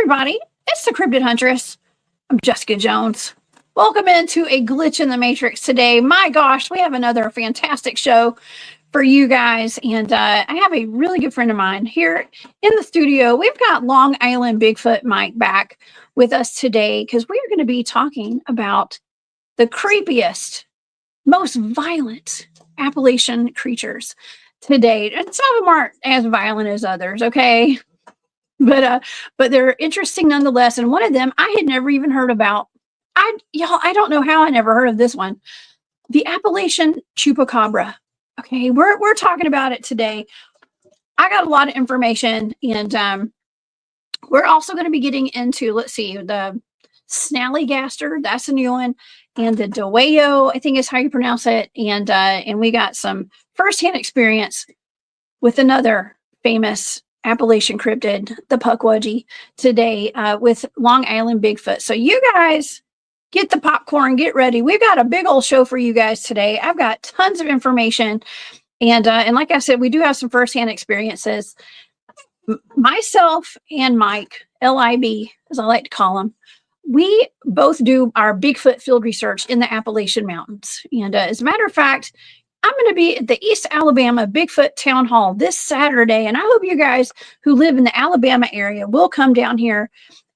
everybody, it's the Cryptid Huntress. I'm Jessica Jones. Welcome into a glitch in the matrix today. My gosh, we have another fantastic show for you guys, and I have a really good friend of mine here in the studio. We've got Long Island Bigfoot Mike back with us today because we are going to be talking about the creepiest, most violent Appalachian creatures to date. And some of them aren't as violent as others, okay? But they're interesting nonetheless. And one of them I had never even heard about. I don't know how I never heard of this one. The Appalachian Chupacabra. Okay, we're talking about it today. I got a lot of information, and we're also going to be getting into, let's see, the Snallygaster. That's a new one, and the Dewayo, I think is how you pronounce it. And we got some firsthand experience with another famous Appalachian cryptid, the Puckwudgie, today with Long Island Bigfoot. So you guys get the popcorn, get ready. We've got a big old show for you guys today. I've got tons of information. And like I said, we do have some firsthand experiences. Myself and Mike, LIB, as I like to call him, we both do our Bigfoot field research in the Appalachian Mountains. And as a matter of fact, I'm going to be at the East Alabama Bigfoot Town Hall this Saturday. And I hope you guys who live in the Alabama area will come down here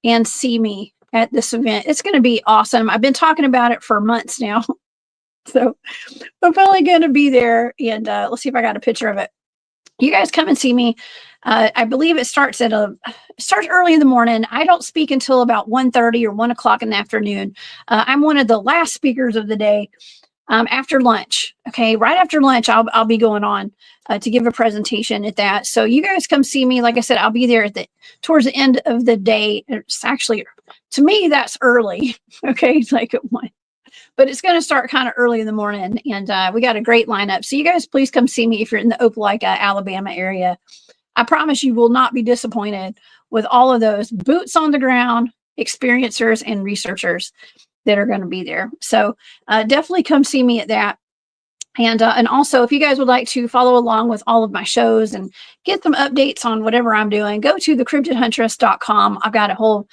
and see me at this event. It's going to be awesome. I've been talking about it for months now. So I'm probably going to be there. And let's see if I got a picture of it. You guys come and see me. I believe it starts early in the morning. I don't speak until about 1:30 or 1 o'clock in the afternoon. I'm one of the last speakers of the day. After lunch, okay, right after lunch, I'll be going on to give a presentation at that. So you guys come see me. Like I said, I'll be there towards the end of the day. It's actually, to me, that's early. Okay, it's like at 1, but it's going to start kind of early in the morning, and we got a great lineup. So you guys, please come see me if you're in the Opelika, Alabama area. I promise you will not be disappointed with all of those boots on the ground experiencers and researchers that are going to be there. So definitely come see me at that. And also, if you guys would like to follow along with all of my shows and get some updates on whatever I'm doing, go to thecryptidhuntress.com. I've got a whole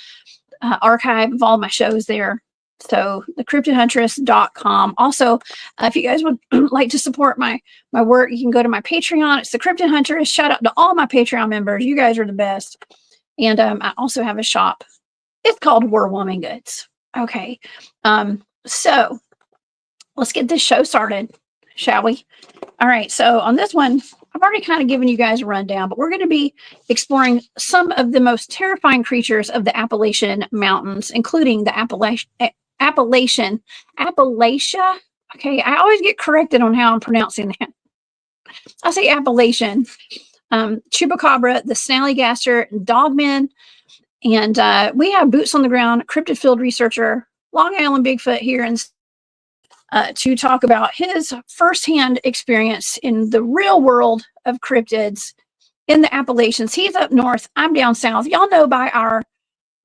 archive of all my shows there. So thecryptidhuntress.com. Also, if you guys would like to support my work, you can go to my Patreon. It's the Cryptid Huntress. Shout out to all my Patreon members. You guys are the best. And I also have a shop. It's called War Woman Goods. Okay, so let's get this show started, shall we? All right, so on this one, I've already kind of given you guys a rundown, but we're going to be exploring some of the most terrifying creatures of the Appalachian Mountains, including the Appalachia. Okay, I always get corrected on how I'm pronouncing that. I say Appalachian. Chupacabra, the Snallygaster, Dogmen. And we have boots on the ground, cryptid field researcher, Long Island Bigfoot here, and to talk about his firsthand experience in the real world of cryptids in the Appalachians. He's up north, I'm down south. Y'all know by our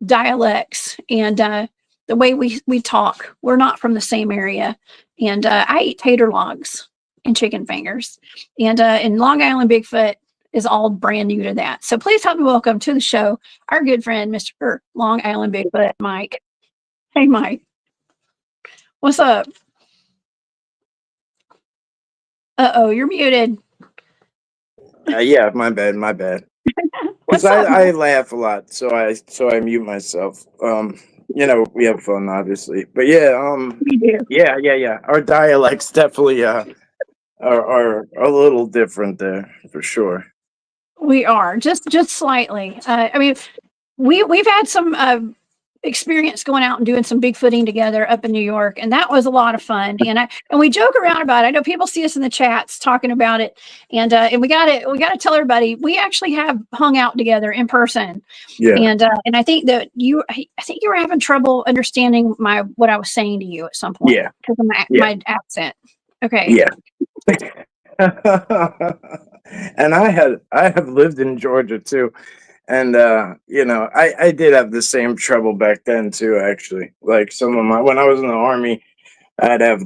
dialects and the way we talk, we're not from the same area. And I eat tater logs and chicken fingers. And in Long Island Bigfoot is all brand new to that. So please help me welcome to the show our good friend, Mr. Long Island Bigfoot Mike. Hey, Mike. What's up? Uh-oh, you're muted. Yeah, my bad. Because I laugh a lot, so I mute myself. We have fun, obviously. But yeah, we do. Yeah. Our dialects definitely are a little different there, for sure. We are just slightly. I mean, we've had some experience going out and doing some Bigfooting together up in New York, and that was a lot of fun. And we joke around about it. I know people see us in the chats talking about it, and we got to tell everybody we actually have hung out together in person. Yeah. And I think that you were having trouble understanding what I was saying to you at some point. Yeah. Because of my accent. Okay. Yeah. And I have lived in Georgia too, and I did have the same trouble back then too. Actually, like when I was in the Army, I'd have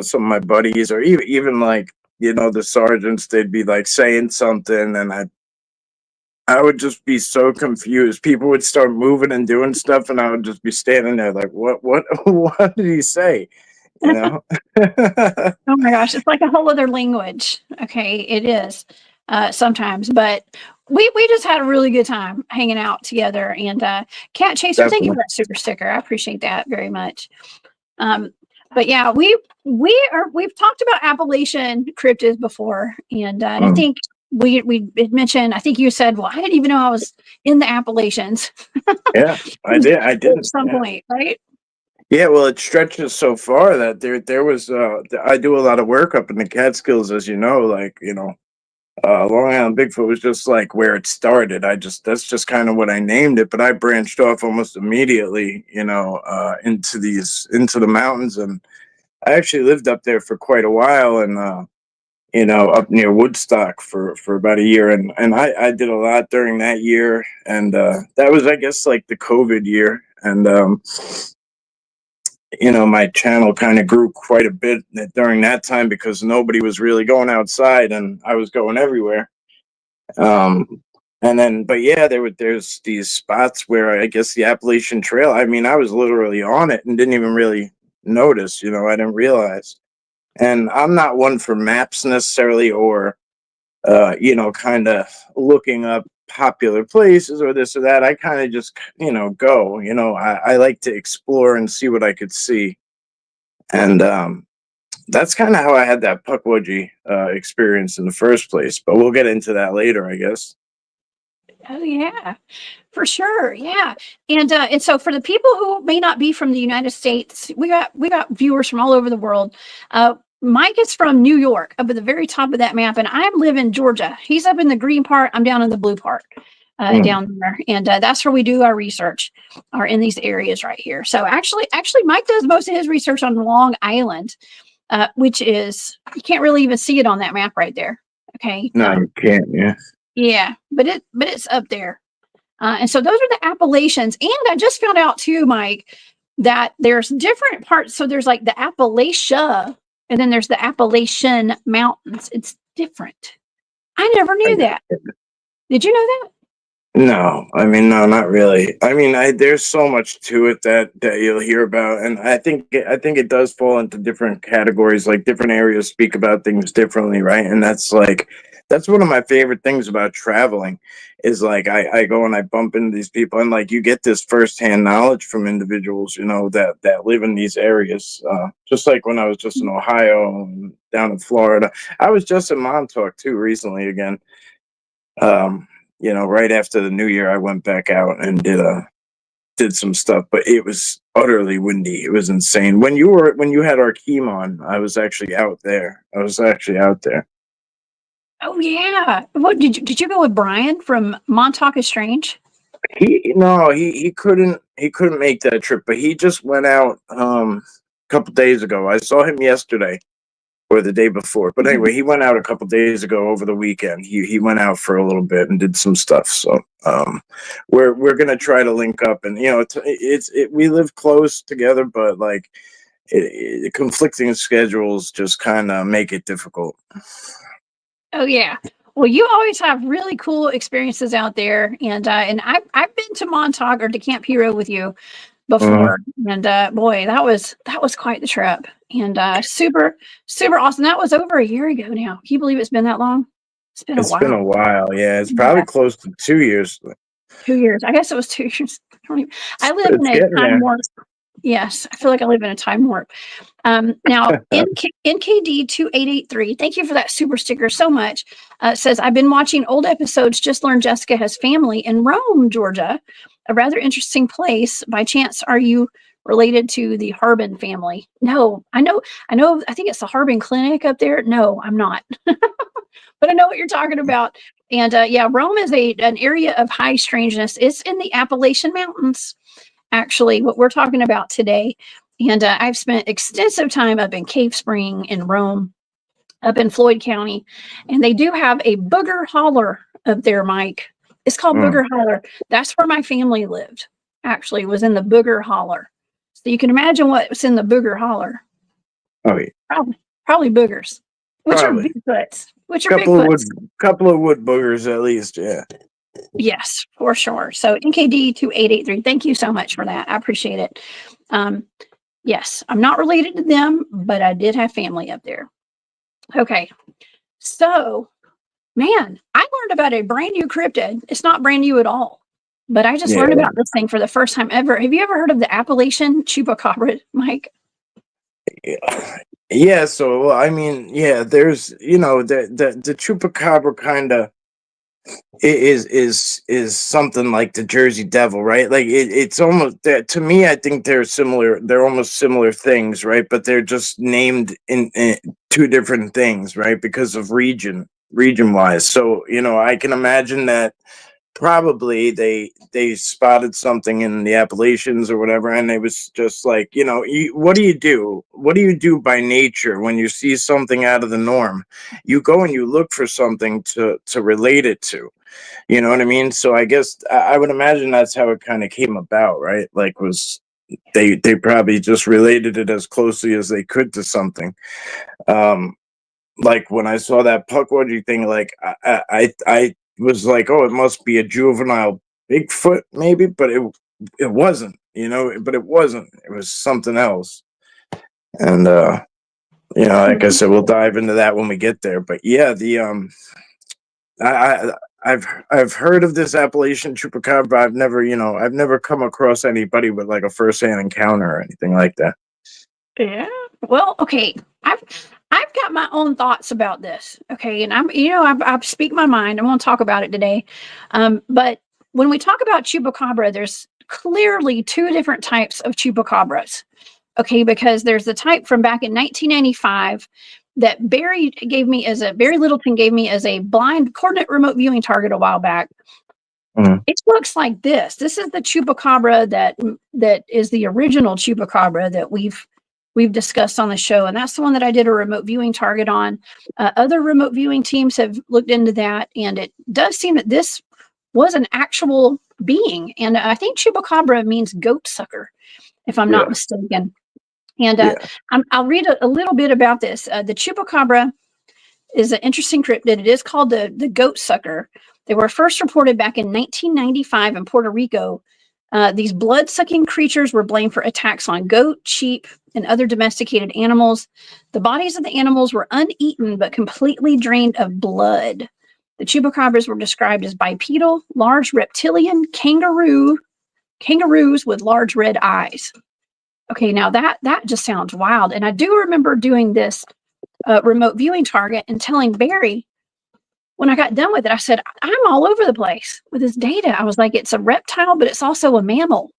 some of my buddies or even the sergeants. They'd be like saying something, and I would just be so confused. People would start moving and doing stuff, and I would just be standing there like, what, what did he say? You know? Oh my gosh, it's like a whole other language. Okay, it is sometimes, but we just had a really good time hanging out together. And Cat Chaser, thank you for Definitely. that super sticker. I appreciate that very much. But yeah, we've talked about Appalachian cryptids before, and I Mm. think we had mentioned. I think you said, "Well, I didn't even know I was in the Appalachians." Yeah, I did. I At did. some Yeah. point, right? Yeah, well, it stretches so far that there was I do a lot of work up in the Catskills, as you know, like, Long Island Bigfoot was just like where it started. That's just kind of what I named it, but I branched off almost immediately, into the mountains, and I actually lived up there for quite a while, and up near Woodstock for about a year, and I did a lot during that year, and that was, I guess, like the COVID year, and my channel kind of grew quite a bit during that time because nobody was really going outside, and I was going everywhere. And then, but yeah, there's these spots where I guess the Appalachian Trail. I mean, I was literally on it and didn't even really notice. I didn't realize. And I'm not one for maps necessarily, or kind of looking up popular places or this or that. I kind of just go. I like to explore and see what I could see, and that's kind of how I had that Puckwudgie experience in the first place. But we'll get into that later, I guess. Oh yeah, for sure. Yeah. And so for the people who may not be from the United States, we got viewers from all over the world. Mike is from New York, up at the very top of that map, and I live in Georgia. He's up in the green part. I'm down in the blue part, Mm. down there, and that's where we do our research, are in these areas right here. So actually, Mike does most of his research on Long Island, which is, you can't really even see it on that map right there. Okay. No, you can't. Yeah. Yeah, but it's up there. And so those are the Appalachians. And I just found out too, Mike, that there's different parts. So there's like the Appalachia, and then there's the Appalachian Mountains. It's different. I never I knew that. Did you know that? No, I mean, no, not really. I mean, there's so much to it that you'll hear about, and I think it does fall into different categories. Like different areas speak about things differently, right? And that's one of my favorite things about traveling, is like I go and I bump into these people, and like you get this firsthand knowledge from individuals, that live in these areas. Just like when I was just in Ohio and down in Florida, I was just in Montauk too recently again. Right after the new year, I went back out and did some stuff, but it was utterly windy. It was insane. When you had our Keem on, I was actually out there. I was actually out there. Oh yeah. What did you go with Brian from Montauk is Strange? He couldn't make that trip, but he just went out a couple days ago. I saw him yesterday or the day before. But Mhm. anyway, he went out a couple days ago over the weekend. He went out for a little bit and did some stuff. So we're gonna try to link up, and we live close together, but like conflicting schedules just kind of make it difficult. Oh yeah. Well, you always have really cool experiences out there, and I've been to Montauk or to Camp Hero with you Mhm. before, and boy, that was quite the trip, and super awesome. That was over a year ago now. Can you believe it's been that long? It's been a It's been while. a while. Yeah, it's Yeah, probably close to 2 years. 2 years. I guess it was 2 years. I live in It's a getting time there. warp. Yes, I feel like I live in a time warp. Now, NKD 2883, thank you for that super sticker so much. Says, I've been watching old episodes, just learned Jessica has family in Rome, Georgia, a rather interesting place. By chance, are you related to the Harbin family? No, I think it's the Harbin Clinic up there. No, I'm not. But I know what you're talking about. And yeah, Rome is an area of high strangeness. It's in the Appalachian Mountains, actually, what we're talking about today. And I've spent extensive time up in Cave Spring in Rome, up in Floyd County, and they do have a booger holler up there, Mike. It's called Mm. Booger Holler. That's where my family lived. Actually, was in the Booger Holler. So you can imagine what's in the Booger Holler. Oh yeah, Probably boogers, which are probably Bigfoots. Which are couple of wood Bigfoots. couple of wood boogers at least. Yeah. Yes, for sure. So NKD 2883, thank you so much for that. I appreciate it. Yes, I'm not related to them, but I did have family up there. Okay. So, man, I learned about a brand new cryptid. It's not brand new at all, but I just learned Yeah. about this thing for the first time ever. Have you ever heard of the Appalachian Chupacabra, Mike? Yeah, so I mean, yeah, there's the chupacabra kind of is something like the Jersey Devil, right? Like it's almost to me. I think they're similar. They're almost similar things, right? But they're just named in two different things, right? Because of region wise. So I can imagine that probably they spotted something in the Appalachians or whatever, and it was just like, what do you do? What do you do by nature when you see something out of the norm? You go and you look for something to relate it to. You know what I mean? So I guess I would imagine that's how it kind of came about, right? Like they probably just related it as closely as they could to something. Like when I saw that Puckwudgie thing, like I was like, oh, it must be a juvenile Bigfoot, maybe, but it wasn't, but it wasn't. It was something else. And like I said, we'll dive into that when we get there. But yeah, I've heard of this Appalachian Chupacabra. I've never come across anybody with like a first-hand encounter or anything like that. Yeah. Well, okay. I've got my own thoughts about this. Okay, and I speak my mind. I'm going to talk about it today. But when we talk about chupacabra, there's clearly two different types of chupacabras. Okay, because there's the type from back in 1995 that Barry Littleton gave me as a blind coordinate remote viewing target a while back. It looks like this. This is the chupacabra that is the original chupacabra that we've discussed on the show, and that's the one that I did a remote viewing target on. Other remote viewing teams have looked into that, and it does seem that this was an actual being. And I think chupacabra means goat sucker, if I'm not mistaken. And I'll read a little bit about this. The chupacabra is an interesting cryptid. It is called the goat sucker. They were first reported back in 1995 in Puerto Rico. These blood-sucking creatures were blamed for attacks on goat, sheep, and other domesticated animals. The bodies of the animals were uneaten but completely drained of blood. The chupacabras were described as bipedal, large reptilian kangaroos with large red eyes. Okay, now that just sounds wild. And I do remember doing this remote viewing target and telling Barry, when I got done with it, I said, I'm all over the place with this data. I was like, it's a reptile, but it's also a mammal.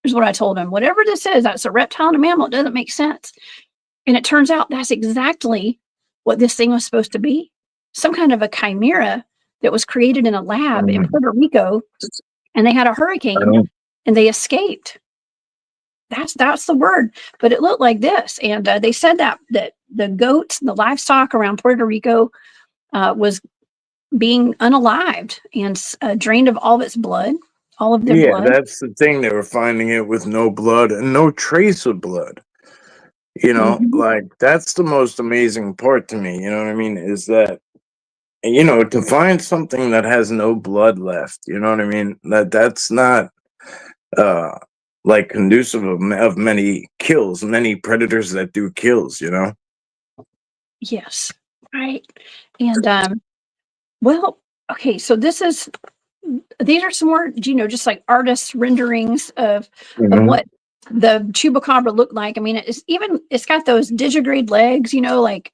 Is what I told him. Whatever this is, that's a reptile and a mammal. It doesn't make sense. And it turns out that's exactly what this thing was supposed to be. Some kind of a chimera that was created in a lab in Puerto Rico, and they had a hurricane and they escaped. That's the word. But it looked like this. And they said that the goats, the livestock around Puerto Rico was being unalived and drained of all of its blood, all of their blood. That's the thing. They were finding it with no blood and no trace of blood. Like that's the most amazing part to me. You know what I mean? Is that, to find something that has no blood left, you know what I mean? That's not like conducive of many kills, many predators that do kills, Yes. Right. And well, okay, so these are some more, just like artists' renderings of what the chupacabra looked like. I mean, it's got those digigrade legs, like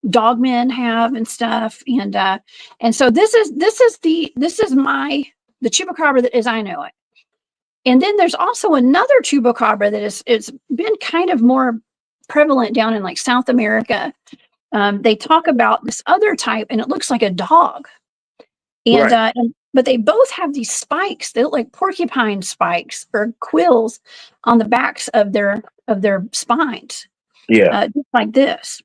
Dogmen have and stuff. And so this is the chupacabra that as I know it. And then there's also another chupacabra that it's been kind of more prevalent down in like South America. They talk about this other type, and it looks like a dog. And but they both have these spikes. They look like porcupine spikes or quills on the backs of their spines. Yeah, just like this.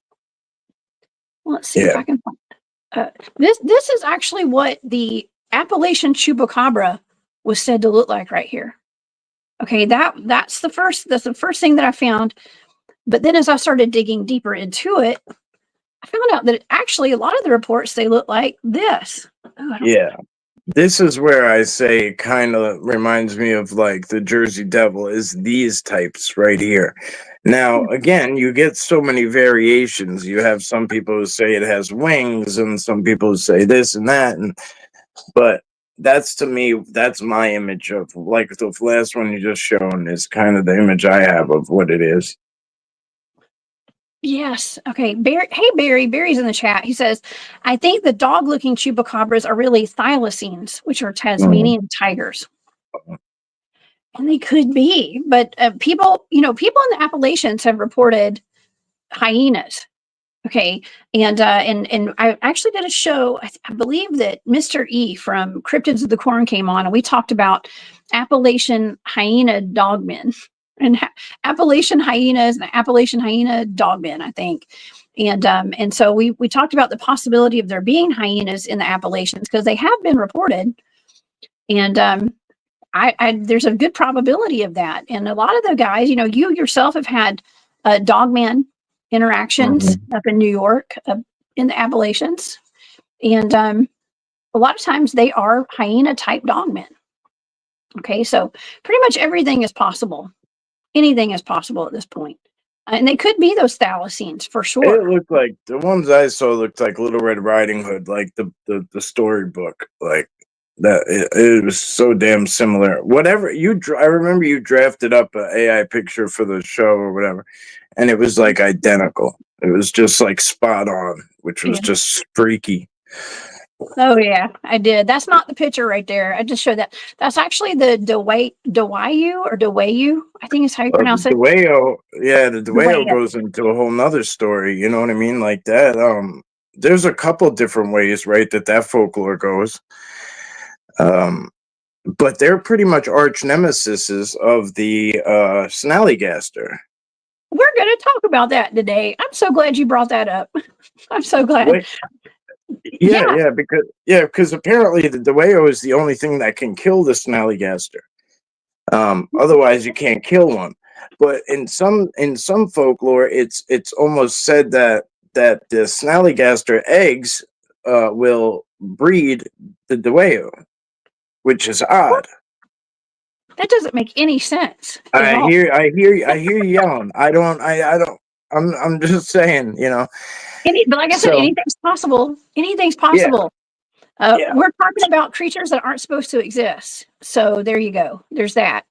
Let's see if I can find this is actually what the Appalachian Chupacabra was said to look like right here. Okay, that's the first thing that I found. But then as I started digging deeper into it, I found out that actually a lot of the reports, they look like this. This is where I say it kind of reminds me of like the Jersey Devil is these types right here. Now, again, you get so many variations. You have some people who say it has wings, and some people who say this and that, but that's to me, that's my image of like the last one you just shown is kind of the image I have of what it is. Yes. Okay. Barry, hey, Barry. Barry's in the chat. He says, I think the dog looking chupacabras are really thylacines, which are Tasmanian tigers. And they could be, but people, people in the Appalachians have reported hyenas. Okay. And I actually did a show. I believe that Mr. E from Cryptids of the Corn came on, and we talked about Appalachian hyena dogmen and Appalachian hyenas and Appalachian hyena dogmen, I think. And so we talked about the possibility of there being hyenas in the Appalachians because they have been reported. And there's a good probability of that. And a lot of the guys, you yourself have had dogman interactions up in New York, in the Appalachians. And a lot of times they are hyena type dogmen. Okay, so pretty much everything is possible. Anything is possible at this point. And they could be those thylacines for sure. It looked like the ones I saw looked like Little Red Riding Hood, like the storybook, like that. It was so damn similar. Whatever I remember you drafted up an AI picture for the show or whatever, and it was like identical. It was just like spot on, which was just freaky. Oh yeah, I did. That's not the picture right there. I just showed that. That's actually the Dwayyo or Dwayyo. I think is how you pronounce it. Dwayyo, yeah, the Dwayyo goes into a whole nother story. You know what I mean? Like that. There's a couple different ways, right, that folklore goes. But they're pretty much arch nemesis of the Snallygaster. We're going to talk about that today. I'm so glad you brought that up. I'm so glad. Wait. Yeah, because apparently the Dewayo is the only thing that can kill the Snallygaster. Otherwise, you can't kill one. But in some folklore, it's almost said that the Snallygaster eggs will breed the Dewayo, which is odd. That doesn't make any sense. I hear you yelling. I'm just saying, But like I said, anything's possible. Anything's possible. Yeah. We're talking about creatures that aren't supposed to exist. So there you go. There's that.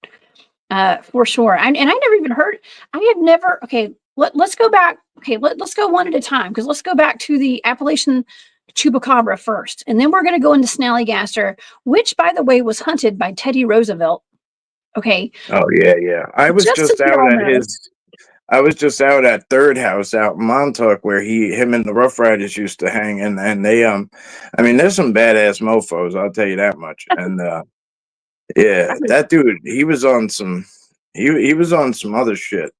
For sure. And I never even heard. I have never. Okay, let's go back. Okay, let's go one at a time, because let's go back to the Appalachian Chupacabra first, and then we're going to go into Snallygaster, which, by the way, was hunted by Teddy Roosevelt. Okay. Oh yeah. I was just out at Third House out in Montauk, where him and the Rough Riders used to hang, and they I mean, there's some badass mofos, I'll tell you that much. And that dude, he was on some other shit,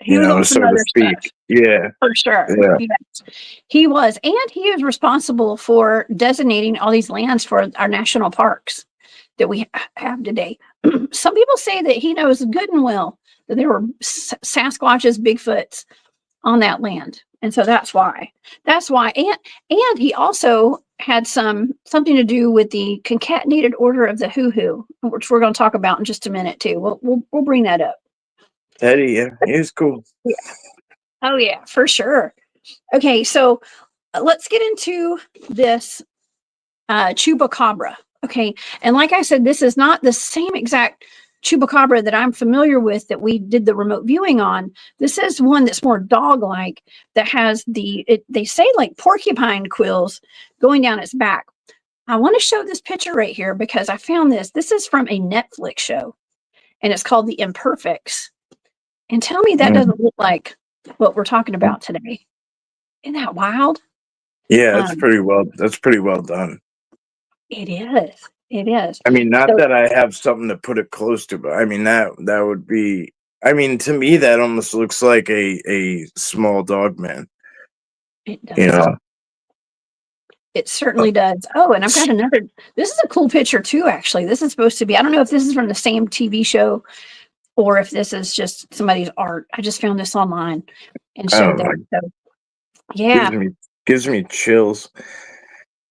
so to speak. Stuff. Yeah, for sure. Yeah. Yes. He was, and he is responsible for designating all these lands for our national parks that we have today. Some people say that he knows good and well that there were Sasquatches, Bigfoots on that land. And so that's why. And he also had something to do with the concatenated order of the hoo-hoo, which we're going to talk about in just a minute too. We'll bring that up. Eddie, yeah, he's cool. Yeah. Oh yeah, for sure. Okay, so let's get into this Chupacabra. Okay, and like I said, this is not the same exact Chupacabra that I'm familiar with that we did the remote viewing on. This is one that's more dog-like, that has they say like porcupine quills going down its back. I want to show this picture right here because I found this. This is from a Netflix show, and it's called The Imperfects. And tell me that doesn't look like what we're talking about today. Isn't that wild? Yeah, that's pretty well done. It is. It is. I mean, not that I have something to put it close to, but I mean that would be. I mean, to me, that almost looks like a small Dogman. It does. It certainly does. Oh, and I've got another. This is a cool picture too. Actually, this is supposed to be. I don't know if this is from the same TV show or if this is just somebody's art. I just found this online and showed that. So, yeah, gives me chills.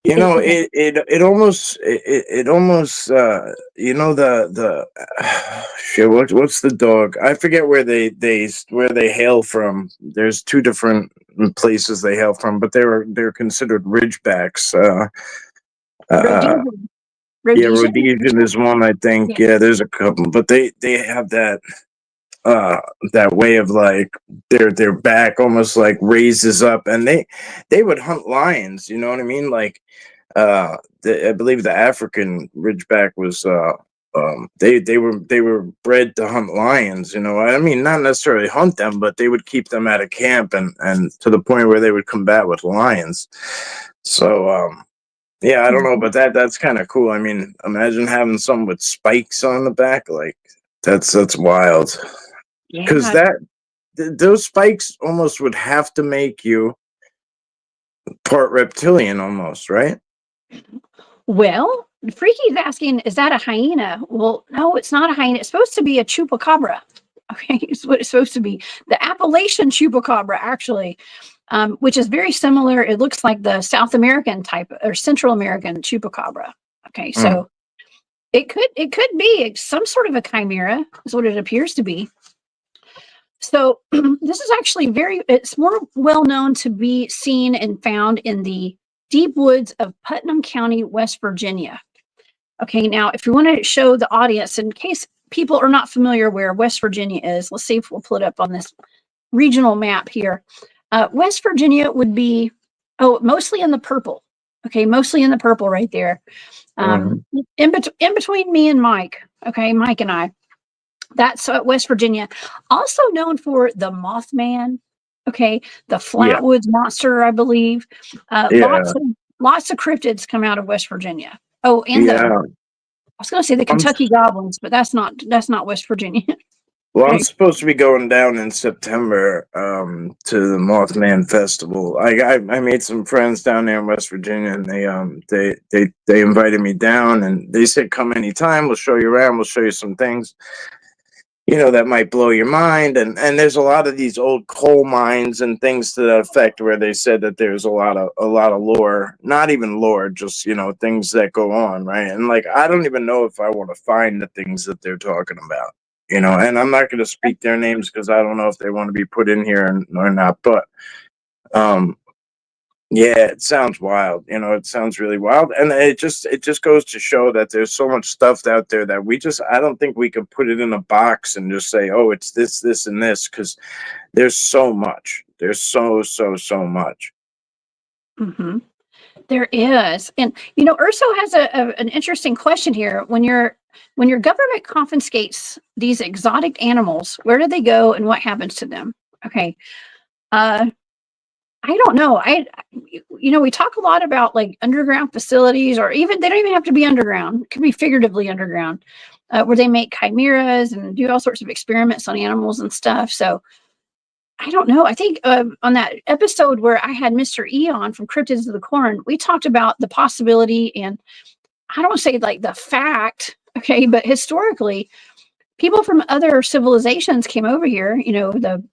You know, Is it? it almost you know the shit. What's the dog? I forget where they hail from. There's two different places they hail from, but they're considered ridgebacks. Uh, Rhodesian. yeah, Rhodesian? Rhodesian is one, I think. Yeah. Yeah, there's a couple, but they have uh that way of like their back almost like raises up, and they would hunt lions. You know what I mean? Like I believe the African ridgeback was they were bred to hunt lions. You know, I mean, not necessarily hunt them, but they would keep them at a camp, and to the point where they would combat with lions. So yeah, I don't know, but that's kind of cool. I mean, imagine having something with spikes on the back, like that's wild. Because Yeah. those spikes almost would have to make you part reptilian, almost, right? Well, Freaky's asking, is that a hyena? Well, no, it's not a hyena. It's supposed to be a chupacabra. Okay, it's what it's supposed to be. The Appalachian Chupacabra, actually, which is very similar. It looks like the South American type or Central American Chupacabra. Okay, Mm. so it could be some sort of a chimera, is what it appears to be. So this is actually it's more well known to be seen and found in the deep woods of Putnam County, West Virginia. Okay, now if you want to show the audience, in case people are not familiar where West Virginia is, let's see if we'll pull it up on this regional map here. West Virginia would be, mostly in the purple. Okay, mostly in the purple right there. Mhm. In between me and Mike, okay, Mike and I. That's West Virginia, also known for the Mothman. Okay, the Yeah, Flatwoods Monster, I believe. yeah, Lots of cryptids come out of West Virginia. Oh, and I yeah. was going to say the I'm Kentucky Goblins, but that's not West Virginia. Well, I'm Okay. supposed to be going down in September to the Mothman Festival. I made some friends down there in West Virginia, and they invited me down, and they said come anytime. We'll show you around. We'll show you some things, you know, that might blow your mind. And there's a lot of these old coal mines and things to that effect where they said that there's a lot of lore, not even lore, just, you know, things that go on, right? And like I don't even know if I want to find the things that they're talking about, you know. And I'm not going to speak their names because I don't know if they want to be put in here or not. But um yeah, it sounds wild. You know, it sounds really wild, and it just goes to show that there's so much stuff out there that I don't think we could put it in a box and just say, oh, it's this, and this, because there's so much. There's so much. Hmm. There is, and Urso has an interesting question here. When your government confiscates these exotic animals, where do they go, and what happens to them? Okay. Uh, I don't know. We talk a lot about like underground facilities, or even they don't even have to be underground. It could be figuratively underground, where they make chimeras and do all sorts of experiments on animals and stuff. So I don't know. I think on that episode where I had Mr. E on from Cryptids of the Corn, we talked about the possibility, and I don't say like the fact, okay, but historically, people from other civilizations came over here. The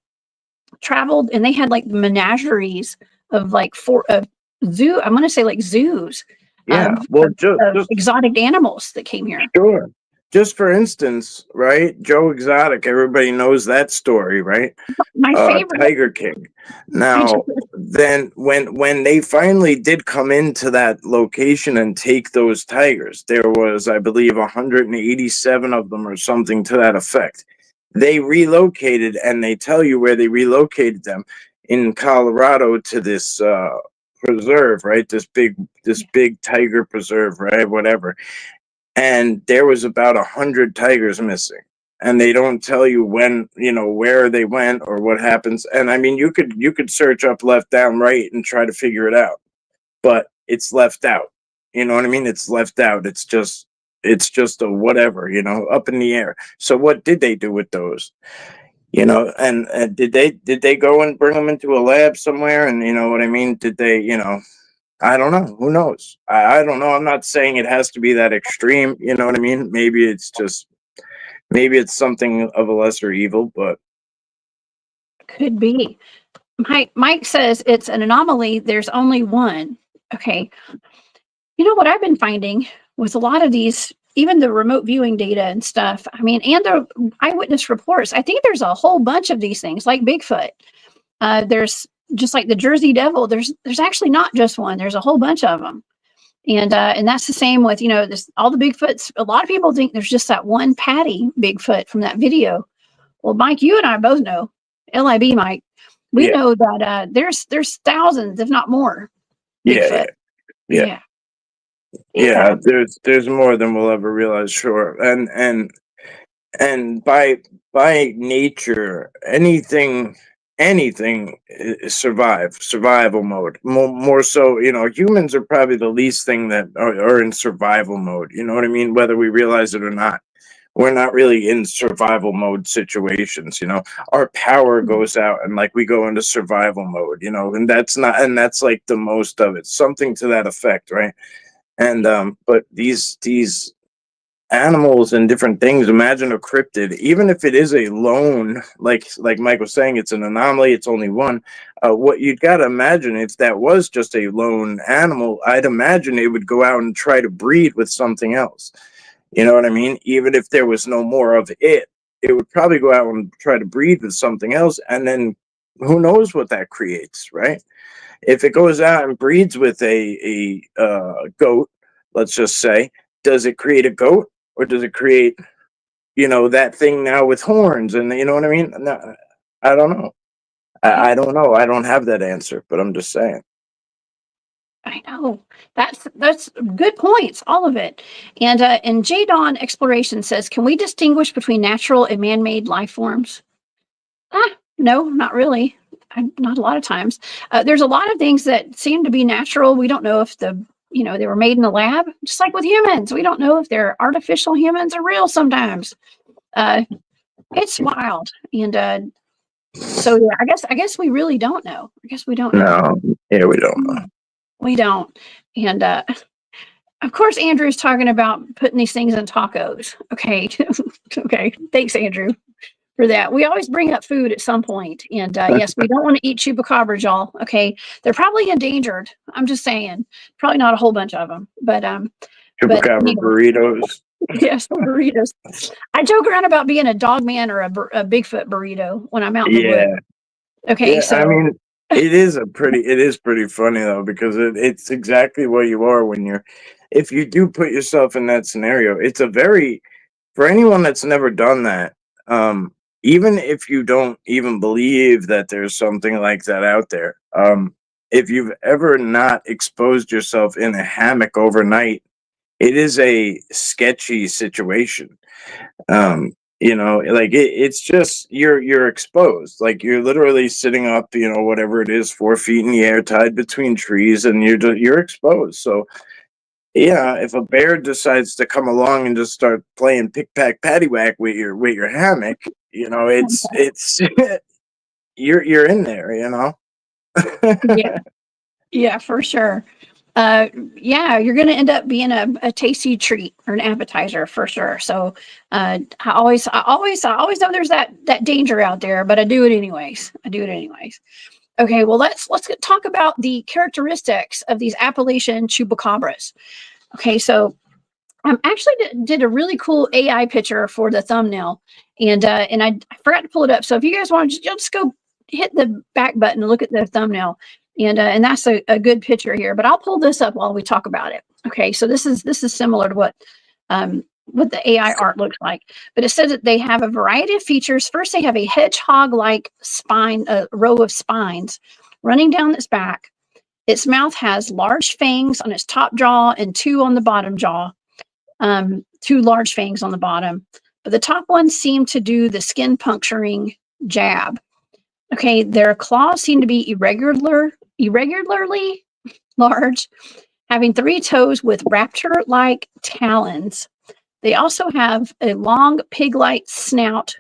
traveled, and they had like menageries of like zoo. I'm going to say like zoos Yeah. of, Well, of, just of just exotic animals that came here. sure. Just for instance, right? Joe Exotic. Everybody knows that story, right? My favorite. Tiger King. I just, Now, then, when they finally did come into that location and take those tigers, there was, I believe, 187 of them or something to that effect. They relocated, and they tell you where they relocated them in Colorado to this preserve, right? This big tiger preserve, right? Whatever. And there was about 100 tigers missing, and they don't tell you when, where they went or what happens. And I mean, you could search up, left, down, right, and try to figure it out, but it's left out. You know what I mean? It's left out. It's just a whatever, up in the air. So what did they do with those? And did they go and bring them into a lab somewhere? And you know what I mean? Did they, I don't know. Who knows? I don't know. I'm not saying it has to be that extreme. You know what I mean? Maybe it's something of a lesser evil, but could be. Mike says it's an anomaly. There's only one. Okay. You know what I've been finding with a lot of these, even the remote viewing data and stuff, I mean, and the eyewitness reports, I think there's a whole bunch of these things like Bigfoot. There's just like the Jersey Devil, there's actually not just one, there's a whole bunch of them. And that's the same with, you know, this, all the Bigfoots. A lot of people think there's just that one Patty Bigfoot from that video. Well, Mike, you and I both know, LIB Mike, we know that there's thousands, if not more, Bigfoot. Yeah. There's more than we'll ever realize, sure. And by nature, anything is survival mode. More so, you know, humans are probably the least thing that are in survival mode. You know what I mean? Whether we realize it or not, we're not really in survival mode situations. You know, our power goes out and like we go into survival mode. You know, and that's like the most of it. Something to that effect, right? And but these animals and different things, imagine a cryptid, even if it is a lone, like Mike was saying, it's an anomaly, it's only one. What you'd got to imagine, if that was just a lone animal, I'd imagine it would go out and try to breed with something else. You know what I mean? Even if there was no more of it, it would probably go out and try to breed with something else, and then who knows what that creates, right? If it goes out and breeds with a goat, let's just say, does it create a goat? Or does it create, you know, that thing now with horns? And you know what I mean? No, I don't know. I don't know. I don't have that answer, but I'm just saying. I know. That's good points, all of it. And J Dawn Exploration says, can we distinguish between natural and man-made life forms? No, not really. Not a lot of times. There's a lot of things that seem to be natural. We don't know if they were made in the lab, just like with humans. We don't know if they're artificial humans or real sometimes. It's wild. And so yeah, I guess we really don't know. I guess we don't know. No, yeah, we don't know. We don't. And of course, Andrew's talking about putting these things in tacos. Okay. Okay. Thanks, Andrew, for that. We always bring up food at some point. And yes, we don't want to eat chupacabras, y'all. Okay. They're probably endangered. I'm just saying. Probably not a whole bunch of them. But Chupacabra burritos. Yes, burritos. I joke around about being a Dogman or a Bigfoot burrito when I'm out in the woods. Okay. Yeah, so I mean, it is pretty funny though, because it's exactly what you are if you do put yourself in that scenario. It's for anyone that's never done that, even if you don't even believe that there's something like that out there, if you've ever not exposed yourself in a hammock overnight, it is a sketchy situation. You know, like it's just you're exposed, like you're literally sitting up, you know, whatever it is, 4 feet in the air, tied between trees, and you're exposed. So yeah, if a bear decides to come along and just start playing pick pack paddywhack with your hammock, you know, it's you're in there, you know. Yeah, for sure. Yeah, you're going to end up being a tasty treat or an appetizer for sure. So I always know there's that danger out there, but I do it anyways. Okay, well let's talk about the characteristics of these Appalachian Chupacabras. Okay, so I actually did a really cool AI picture for the thumbnail, and I forgot to pull it up. So if you guys want to just go hit the back button and look at the thumbnail. And that's a good picture here, but I'll pull this up while we talk about it. Okay, so this is similar to what the AI art looks like, but it says that they have a variety of features. First, they have a hedgehog-like spine, a row of spines running down its back. Its mouth has large fangs on its top jaw and 2 on the bottom jaw, 2 large fangs on the bottom. But the top ones seem to do the skin puncturing jab. Okay, their claws seem to be irregularly large, having 3 toes with raptor-like talons. They also have a long pig-like snout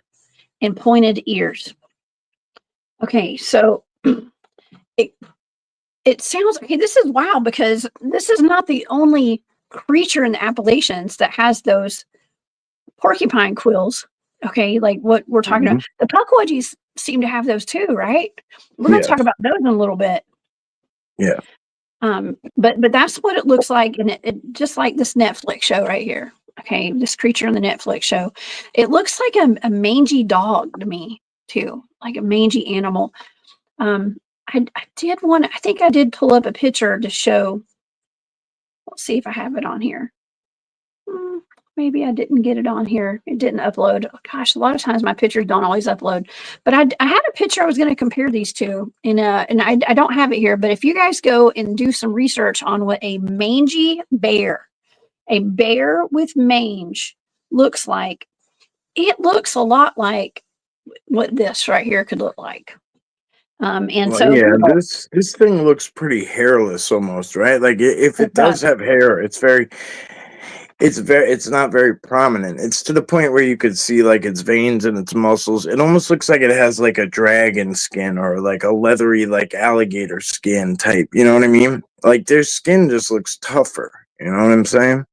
and pointed ears. Okay, so it sounds okay. This is wild because this is not the only creature in the Appalachians that has those porcupine quills. Okay, like what we're talking about. The Puckwudgies seem to have those too, right? We're going to talk about those in a little bit. Yeah. But that's what it looks like, and it just like this Netflix show right here. Okay, this creature in the Netflix show, it looks like a mangy dog to me too, like a mangy animal. I did one. I think I did pull up a picture to show. Let's see if I have it on here. Maybe I didn't get it on here. It didn't upload. Oh, gosh, a lot of times my pictures don't always upload. But I had a picture I was going to compare these two, and I don't have it here. But if you guys go and do some research on what a mangy bear, a bear with mange, looks like, it looks a lot like what this right here could look like. And Well, so yeah, this thing looks pretty hairless almost, right? Like if it does have hair, it's not very prominent. It's to the point where you could see like its veins and its muscles. It almost looks like it has like a dragon skin or like a leathery like alligator skin type. You know what I mean? Like their skin just looks tougher. You know what I'm saying?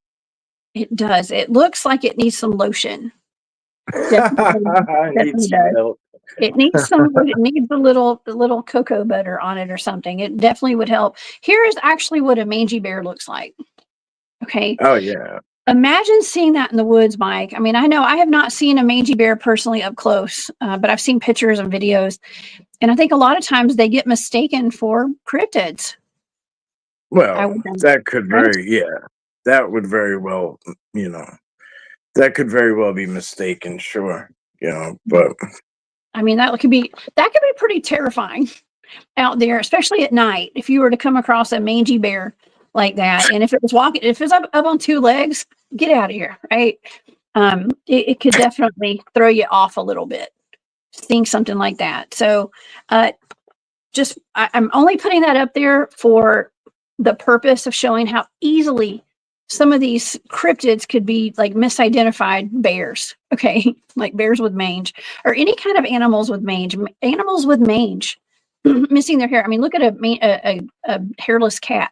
it does. It looks like it needs some lotion. Definitely, I need definitely some does. milk. It needs some. It needs a little cocoa butter on it or something. It definitely would help. Here is actually what a mangy bear looks like. Okay, Oh yeah. imagine seeing that in the woods, Mike. I mean, I know I have not seen a mangy bear personally up close, but I've seen pictures and videos, and I think a lot of times they get mistaken for cryptids. Well, that could that would very well, you know, that could very well be mistaken, sure. You know, but I mean, that could be pretty terrifying out there, especially at night. If you were to come across a mangy bear like that, and if it was walking, if it's up on two legs, get out of here, right? It could definitely throw you off a little bit, seeing something like that. So, I'm only putting that up there for the purpose of showing how easily some of these cryptids could be like misidentified bears. Okay, like bears with mange or any kind of animals with mange. Animals with mange missing their hair. I mean, look at a hairless cat.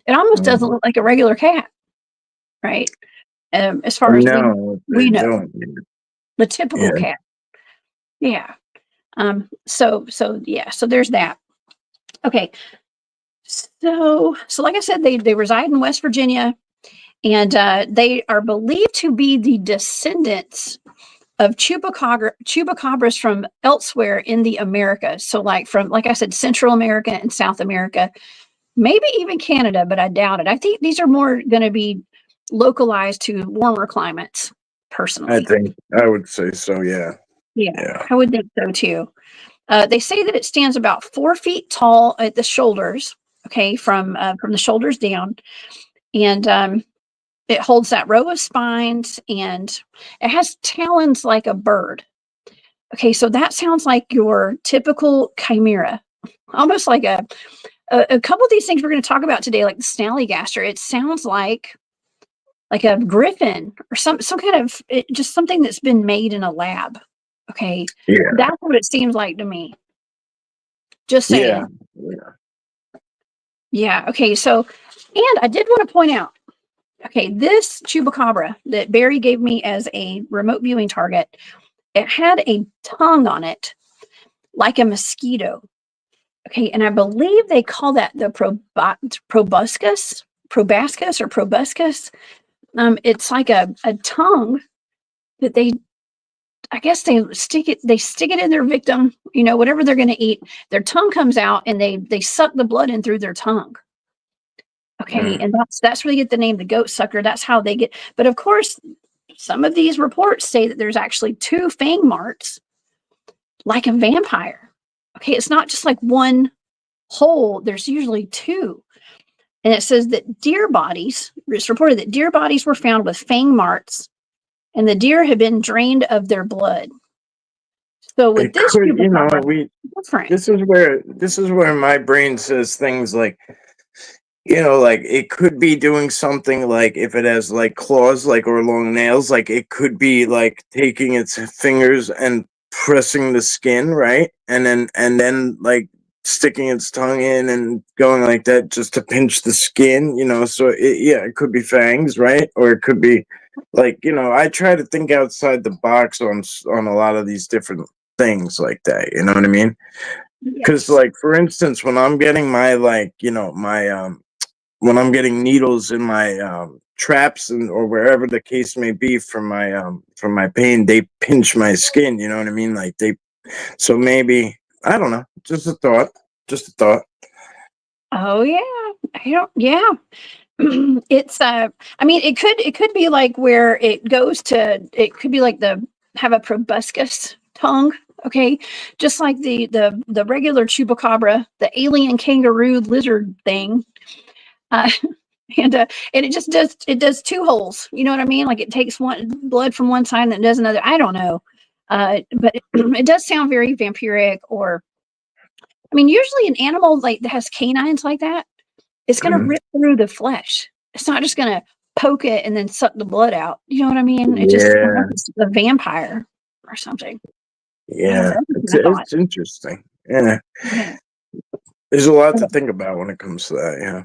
It almost doesn't look like a regular cat, right? As far as we know, the typical cat. Yeah. So there's that. Okay. So like I said, they reside in West Virginia, and they are believed to be the descendants of chupacabras from elsewhere in the Americas. So like I said, Central America and South America, maybe even Canada, but I doubt it. I think these are more going to be localized to warmer climates, personally. I would say so, yeah. Yeah, I would think so too. They say that it stands about 4 feet tall at the shoulders, okay, from the shoulders down. And it holds that row of spines, and it has talons like a bird. Okay, so that sounds like your typical chimera, almost like a couple of these things we're going to talk about today, like the Snallygaster. It sounds like a griffin or some kind of just something that's been made in a lab. Okay, that's what it seems like to me. Just saying. Yeah. Okay. So, and I did want to point out, okay, this chupacabra that Barry gave me as a remote viewing target, it had a tongue on it like a mosquito. Okay, and I believe they call that the proboscis. It's like a tongue that I guess they stick it in their victim, whatever they're going to eat. Their tongue comes out, and they suck the blood in through their tongue. Okay, and that's where they get the name the goat sucker. That's how they get. But of course, some of these reports say that there's actually 2 fang marks, like a vampire. Okay, it's not just like one hole. There's usually 2. And it says that it's reported that deer bodies were found with fang marks, and the deer had been drained of their blood. So with this, this is where my brain says things like, like it could be doing something like if it has like claws, like or long nails, like it could be like taking its fingers and pressing the skin, right, and then like sticking its tongue in and going like that just to pinch the skin, so it could be fangs, right? Or it could be like, I try to think outside the box on a lot of these different things like that, you know what I mean? Because, Yes. like, for instance, when I'm getting my, like, when I'm getting needles in my traps and or wherever the case may be from my pain, they pinch my skin. You know what I mean? Like so maybe I don't know. Just a thought. Just a thought. Oh yeah. I don't. Yeah. It's I mean it could be like where it goes to it could be like the have a proboscis tongue, okay, just like the regular chupacabra, the alien kangaroo lizard thing, uh and it does two holes, you know what I mean, like it takes one blood from one side and it does another. I don't know, but it does sound very vampiric. Or I mean usually an animal like that has canines like that, it's gonna Mhm. rip through the flesh. It's not just gonna poke it and then suck the blood out. You know what I mean? It just unless Yeah, it's a vampire or something. I don't know. yeah. That's It's what I thought. it's interesting. Yeah, Yeah. there's a lot to think about when it comes to that. Yeah.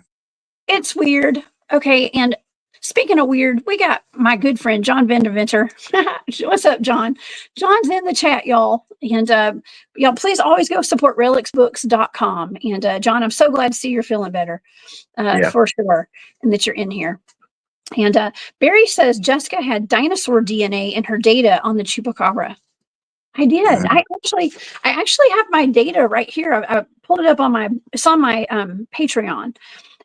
It's weird. Okay, and speaking of weird, we got my good friend John Vendeventer. What's up, John? John's in the chat, y'all. And y'all please always go support relicsbooks.com. And John, I'm so glad to see you're feeling better. Yeah. For sure. And that you're in here. And Barry says Jessica had dinosaur DNA in her data on the chupacabra. I did. Mhm. I actually have my data right here. I pulled it up on my it's on my Patreon,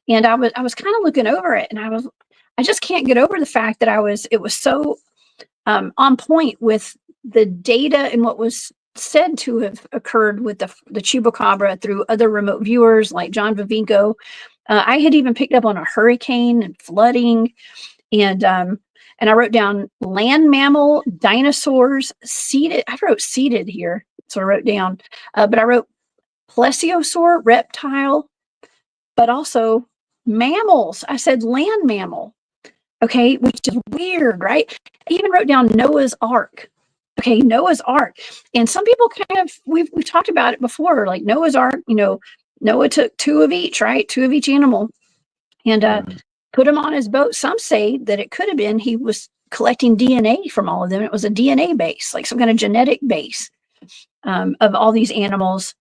and I was kind of looking over it, and I just can't get over the fact that it was so on point with the data and what was said to have occurred with the chupacabra through other remote viewers like John Vivinco. I had even picked up on a hurricane and flooding, and I wrote down land mammal, dinosaurs, seated. I wrote seated here, so I wrote down, but I wrote plesiosaur, reptile, but also mammals. I said land mammal. Okay, which is weird, right? I even wrote down Noah's Ark. Okay, Noah's Ark, and some people kind of we've talked about it before, like Noah's Ark. Noah took two of each, right? Two of each animal, and put him on his boat. Some say that it could have been he was collecting DNA from all of them. It was a DNA base, like some kind of genetic base of all these animals.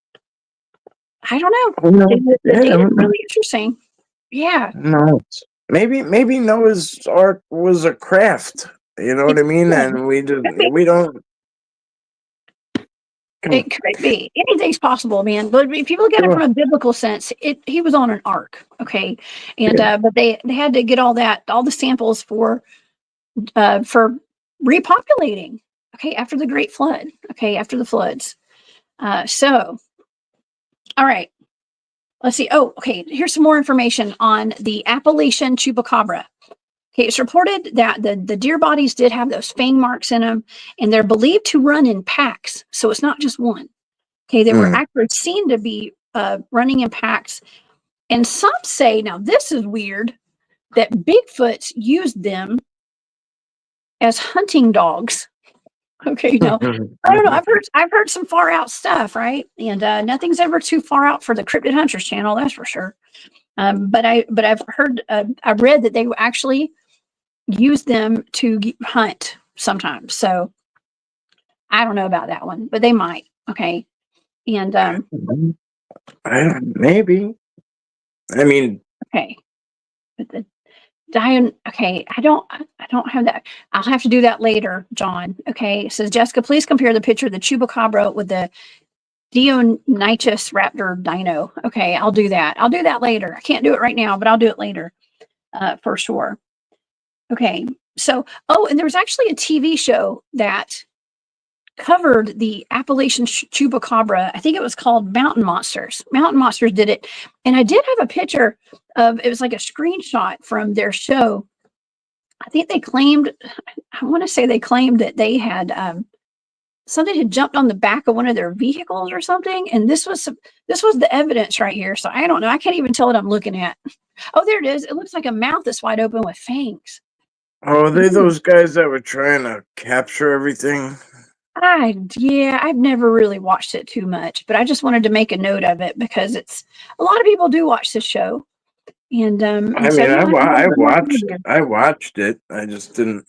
I don't know. Who The Yeah, data is who knows? really interesting. Yeah, No. Maybe Noah's Ark was a craft. You know it what I mean? could, And could be. we don't. Come It could be. Anything's possible, man. But if you look at it sure. from a biblical sense, he was on an ark, okay? And Yeah. but they had to get all the samples for repopulating, okay, after the Great Flood, okay, after the floods. So, all right, let's see. Oh, okay, here's some more information on the Appalachian Chupacabra. Okay, it's reported that the deer bodies did have those fang marks in them, and they're believed to run in packs. So it's not just one. Okay, they were Mm. actually seen to be running in packs. And some say, now this is weird, that Bigfoots used them as hunting dogs. Okay, no, I don't know. I've heard some far out stuff, right? And nothing's ever too far out for the Cryptid Hunters channel, that's for sure. But I've heard I read that they actually use them to hunt sometimes. So I don't know about that one, but they might. Okay, and Maybe. I mean, okay, but the Diane, okay, I don't have that. I'll have to do that later, John. Okay, it says Jessica, please compare the picture of the chupacabra with the Deinonychus raptor dino. Okay, I'll do that. I'll do that later. I can't do it right now, but I'll do it later for sure. Okay, so and there was actually a TV show that covered the Appalachian Chupacabra. I think it was called Mountain Monsters. Mountain Monsters did it, and I did have a picture of it was like a screenshot from their show. I think they claimed, I want to say they claimed that they had something had jumped on the back of one of their vehicles or something, and this was the evidence right here. So I don't know. I can't even tell what I'm looking at. Oh, there it is. It looks like a mouth that's wide open with fangs. oh, are they those guys that were trying to capture everything? Yeah, I've never really watched it too much, but I just wanted to make a note of it because it's a lot of people do watch this show, and I so mean, yeah, I watched it. I just didn't,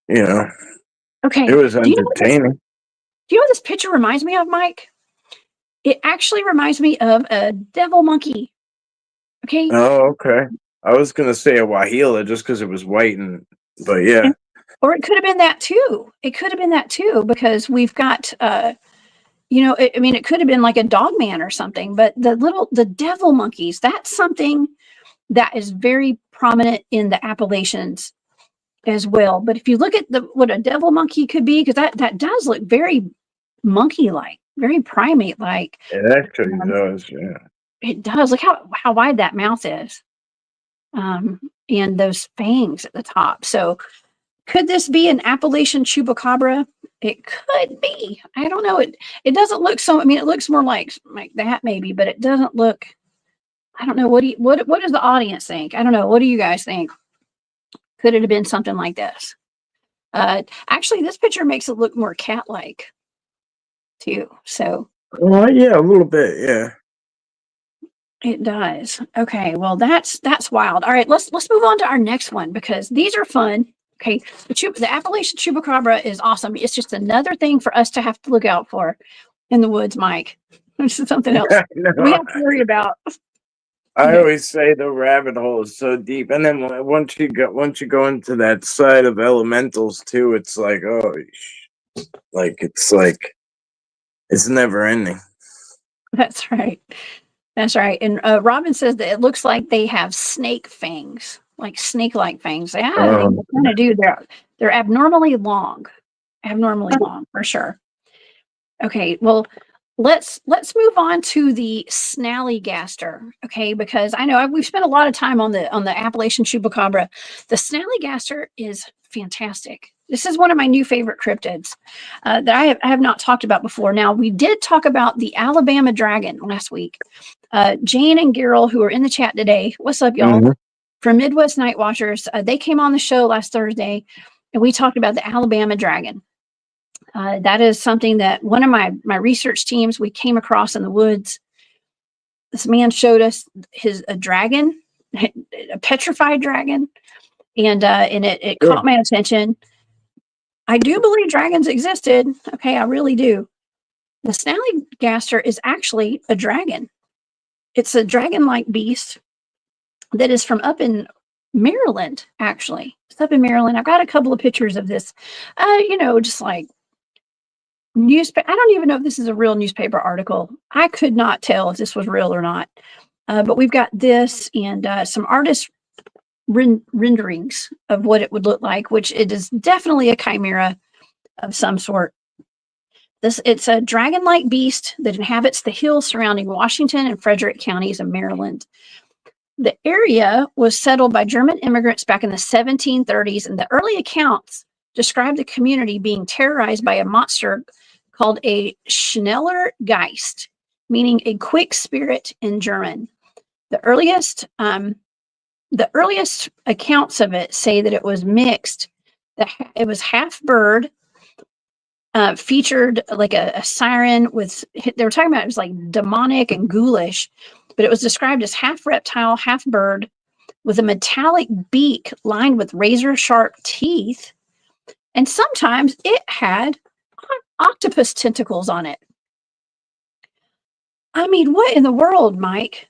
you know, okay. it was Do you know what this? entertaining. Do you know what this picture reminds me of, Mike? It actually reminds me of a devil monkey. Okay. Oh, okay. I was gonna say a wahila just because it was white, but yeah. Or it could have been that too. It could have been that too, because we've got, it could have been like a Dogman or something, but the devil monkeys, that's something that is very prominent in the Appalachians as well. But if you look at what a devil monkey could be, because that does look very monkey-like, very primate-like. It actually does, yeah. It does. Look how wide that mouth is. And those fangs at the top. So could this be an Appalachian Chupacabra? It could be. I don't know. It doesn't look so. I mean, it looks more like that maybe, but it doesn't look. I don't know. What does the audience think? I don't know. What do you guys think? Could it have been something like this? Actually, this picture makes it look more cat-like too. So. Yeah, a little bit. Yeah. It does. Okay. Well, that's wild. All right. Let's move on to our next one, because these are fun. Okay. The Appalachian Chupacabra is awesome. It's just another thing for us to have to look out for in the woods, Mike. This is something else we have to worry about. I always say the rabbit hole is so deep, and then once you go into that side of elementals too, it's like, it's never ending. That's right. That's right. And Robin says that it looks like they have snake fangs, like snake-like fangs. Yeah, they kind of do. They're abnormally long for sure. Okay, well, let's move on to the Snallygaster. Okay, because I know we've spent a lot of time on the Appalachian Chupacabra. The Snallygaster is fantastic. This is one of my new favorite cryptids that I have not talked about before. Now, we did talk about the Alabama dragon last week. Jane and Gerald, who are in the chat today, what's up, y'all? Mm-hmm. From Midwest Night Watchers, they came on the show last Thursday, and we talked about the Alabama dragon. That is something that one of my research teams, we came across in the woods. This man showed us a dragon, a petrified dragon, and it caught my attention. I do believe dragons existed. Okay, I really do. The Snallygaster is actually a dragon. It's a dragon-like beast that is from up in Maryland, actually. It's up in Maryland. I've got a couple of pictures of this, just like newspaper. I don't even know if this is a real newspaper article. I could not tell if this was real or not. But we've got this and some artist renderings of what it would look like, which it is definitely a chimera of some sort. It's a dragon-like beast that inhabits the hills surrounding Washington and Frederick counties of Maryland. The area was settled by German immigrants back in the 1730s, and the early accounts describe the community being terrorized by a monster called a Snallygaster, meaning a quick spirit in German. The earliest accounts of it say that it was mixed. It was half bird, featured like a siren with, they were talking about it was like demonic and ghoulish, but it was described as half reptile, half bird, with a metallic beak lined with razor sharp teeth. And sometimes it had octopus tentacles on it. I mean, what in the world, Mike?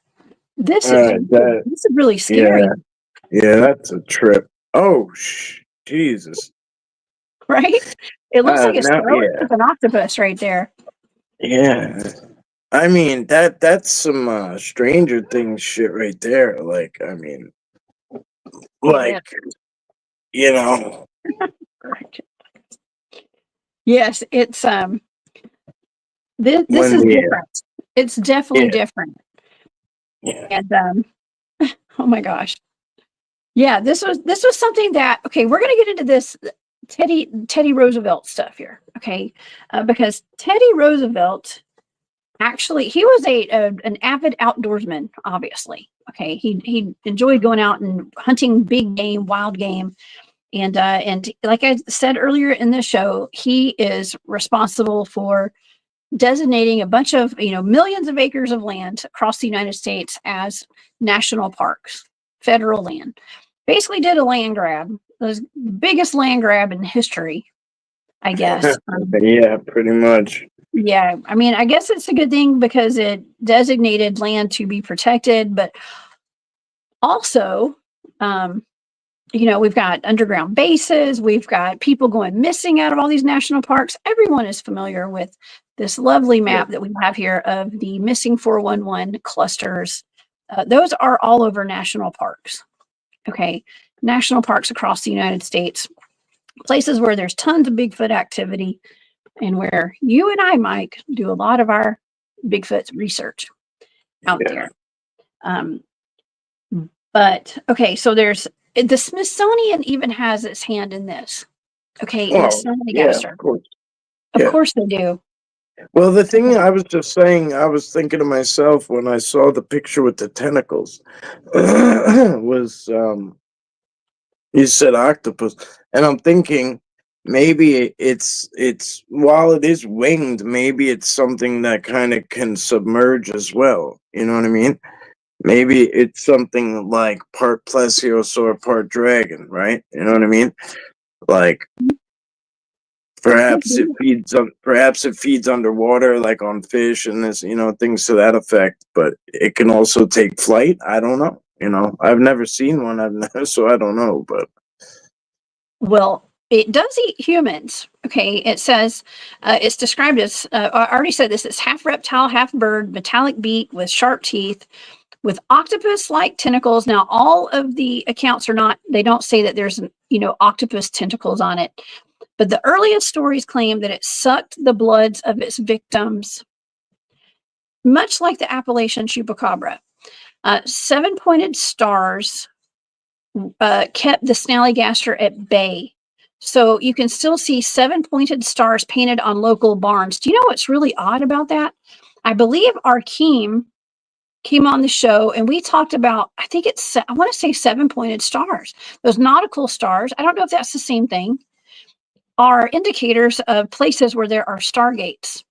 This is really scary. Yeah, that's a trip. Oh, Jesus. Right? It looks like it's an octopus right there. Yeah. I mean, that's some Stranger Things shit right there. Like, I mean, you know. Yes, it's this is different. It's definitely different. Yeah. And oh my gosh. Yeah, this was something that, okay, we're gonna get into this Teddy Roosevelt stuff here, okay? Because Teddy Roosevelt, actually, he was an avid outdoorsman, obviously. Okay, he enjoyed going out and hunting big game, wild game, and like I said earlier in the show, he is responsible for designating a bunch of millions of acres of land across the United States as national parks, federal land. Basically, did a land grab, the biggest land grab in history, I guess. Yeah, pretty much. Yeah, I mean, I guess it's a good thing because it designated land to be protected, but also, um, we've got underground bases, we've got people going missing out of all these national parks. Everyone is familiar with this lovely Yeah. map that we have here of the missing 411 clusters. Those are all over national parks. Okay, national parks across the United States, places where there's tons of Bigfoot activity and where you and I, Mike, do a lot of our Bigfoot research out Yeah. there. But okay, so there's the Smithsonian even has its hand in this. Okay, in the Yeah, Snallygaster. of course. Of Yeah. course they do. Well, the thing I was just saying, I was thinking to myself when I saw the picture with the tentacles, was you said octopus, and I'm thinking maybe it's while it is winged, maybe it's something that kind of can submerge as well. You know what I mean? Maybe it's something like part plesiosaur, part dragon, right? You know what I mean? Like perhaps it feeds underwater, like on fish and this, things to that effect. But it can also take flight. I don't know. I've never seen one. So I don't know. But Well, it does eat humans. Okay, it says it's described as, I already said this, it's half reptile, half bird, metallic beak with sharp teeth, with octopus-like tentacles. Now, all of the accounts they don't say that there's, octopus tentacles on it. But the earliest stories claim that it sucked the bloods of its victims, much like the Appalachian Chupacabra. Seven-pointed stars kept the Snallygaster at bay. So you can still see seven-pointed stars painted on local barns. Do you know what's really odd about that? I believe Arkeem came on the show and we talked about, I want to say seven-pointed stars. Those nautical stars, I don't know if that's the same thing, are indicators of places where there are stargates.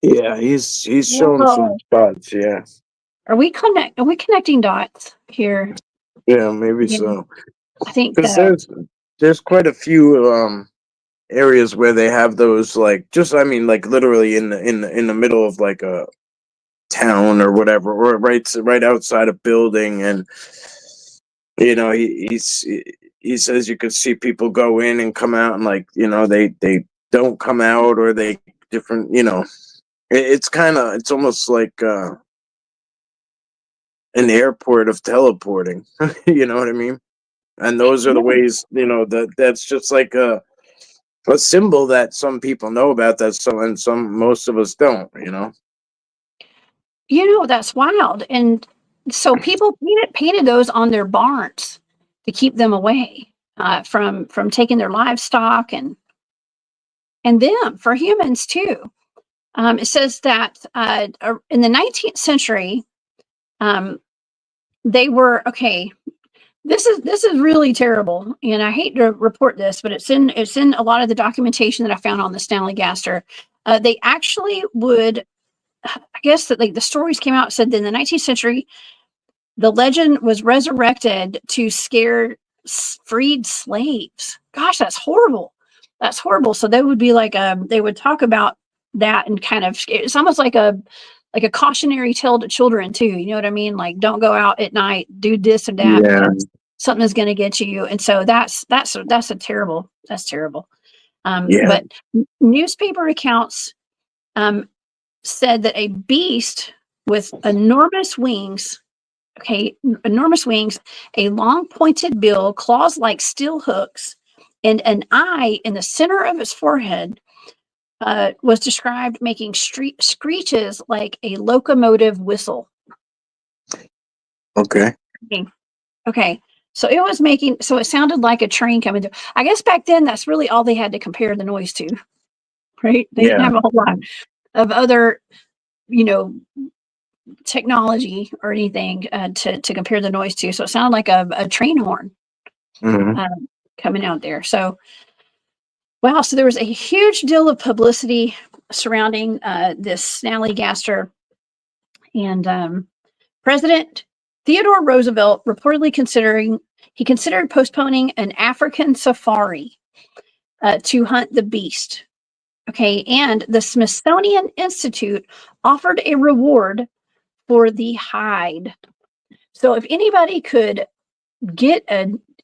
yeah, he's showing some spots. Yeah, Are we connecting dots here? yeah, maybe Yeah, so. I think Because there's quite a few areas where they have those, like, just, I mean, like literally in the middle of like a town or whatever, or right outside a building, and he says you could see people go in and come out, and like they don't come out, or they different, it's almost like an airport of teleporting. You know what I mean? And those are the ways, that's just like a symbol that some people know about, that most of us don't. That's wild. And so people painted those on their barns to keep them away from taking their livestock and them for humans too. It says that in the 19th century, they were okay. This is really terrible, and I hate to report this, but it's in a lot of the documentation that I found on the Snallygaster. They actually would, I guess that like the stories came out, said that in the 19th century, the legend was resurrected to scare freed slaves. Gosh, that's horrible. That's horrible. So they would be like, they would talk about that and kind of, it's almost like a cautionary tale to children too. You know what I mean? Like, don't go out at night, do this or that, because something is going to get you. And so that's terrible. Yeah. But newspaper accounts said that a beast with enormous wings, a long pointed bill, claws like steel hooks, and an eye in the center of its forehead was described making screeches like a locomotive whistle. Okay. Okay. So it sounded like a train coming through. I guess back then that's really all they had to compare the noise to, right? They didn't have a whole lot of other, technology or anything to compare the noise to. So it sounded like a train horn coming out there. So, wow. So there was a huge deal of publicity surrounding this Snallygaster, and President Theodore Roosevelt reportedly considered postponing an African safari to hunt the beast. Okay, and the Smithsonian Institute offered a reward for the hide. So if anybody could get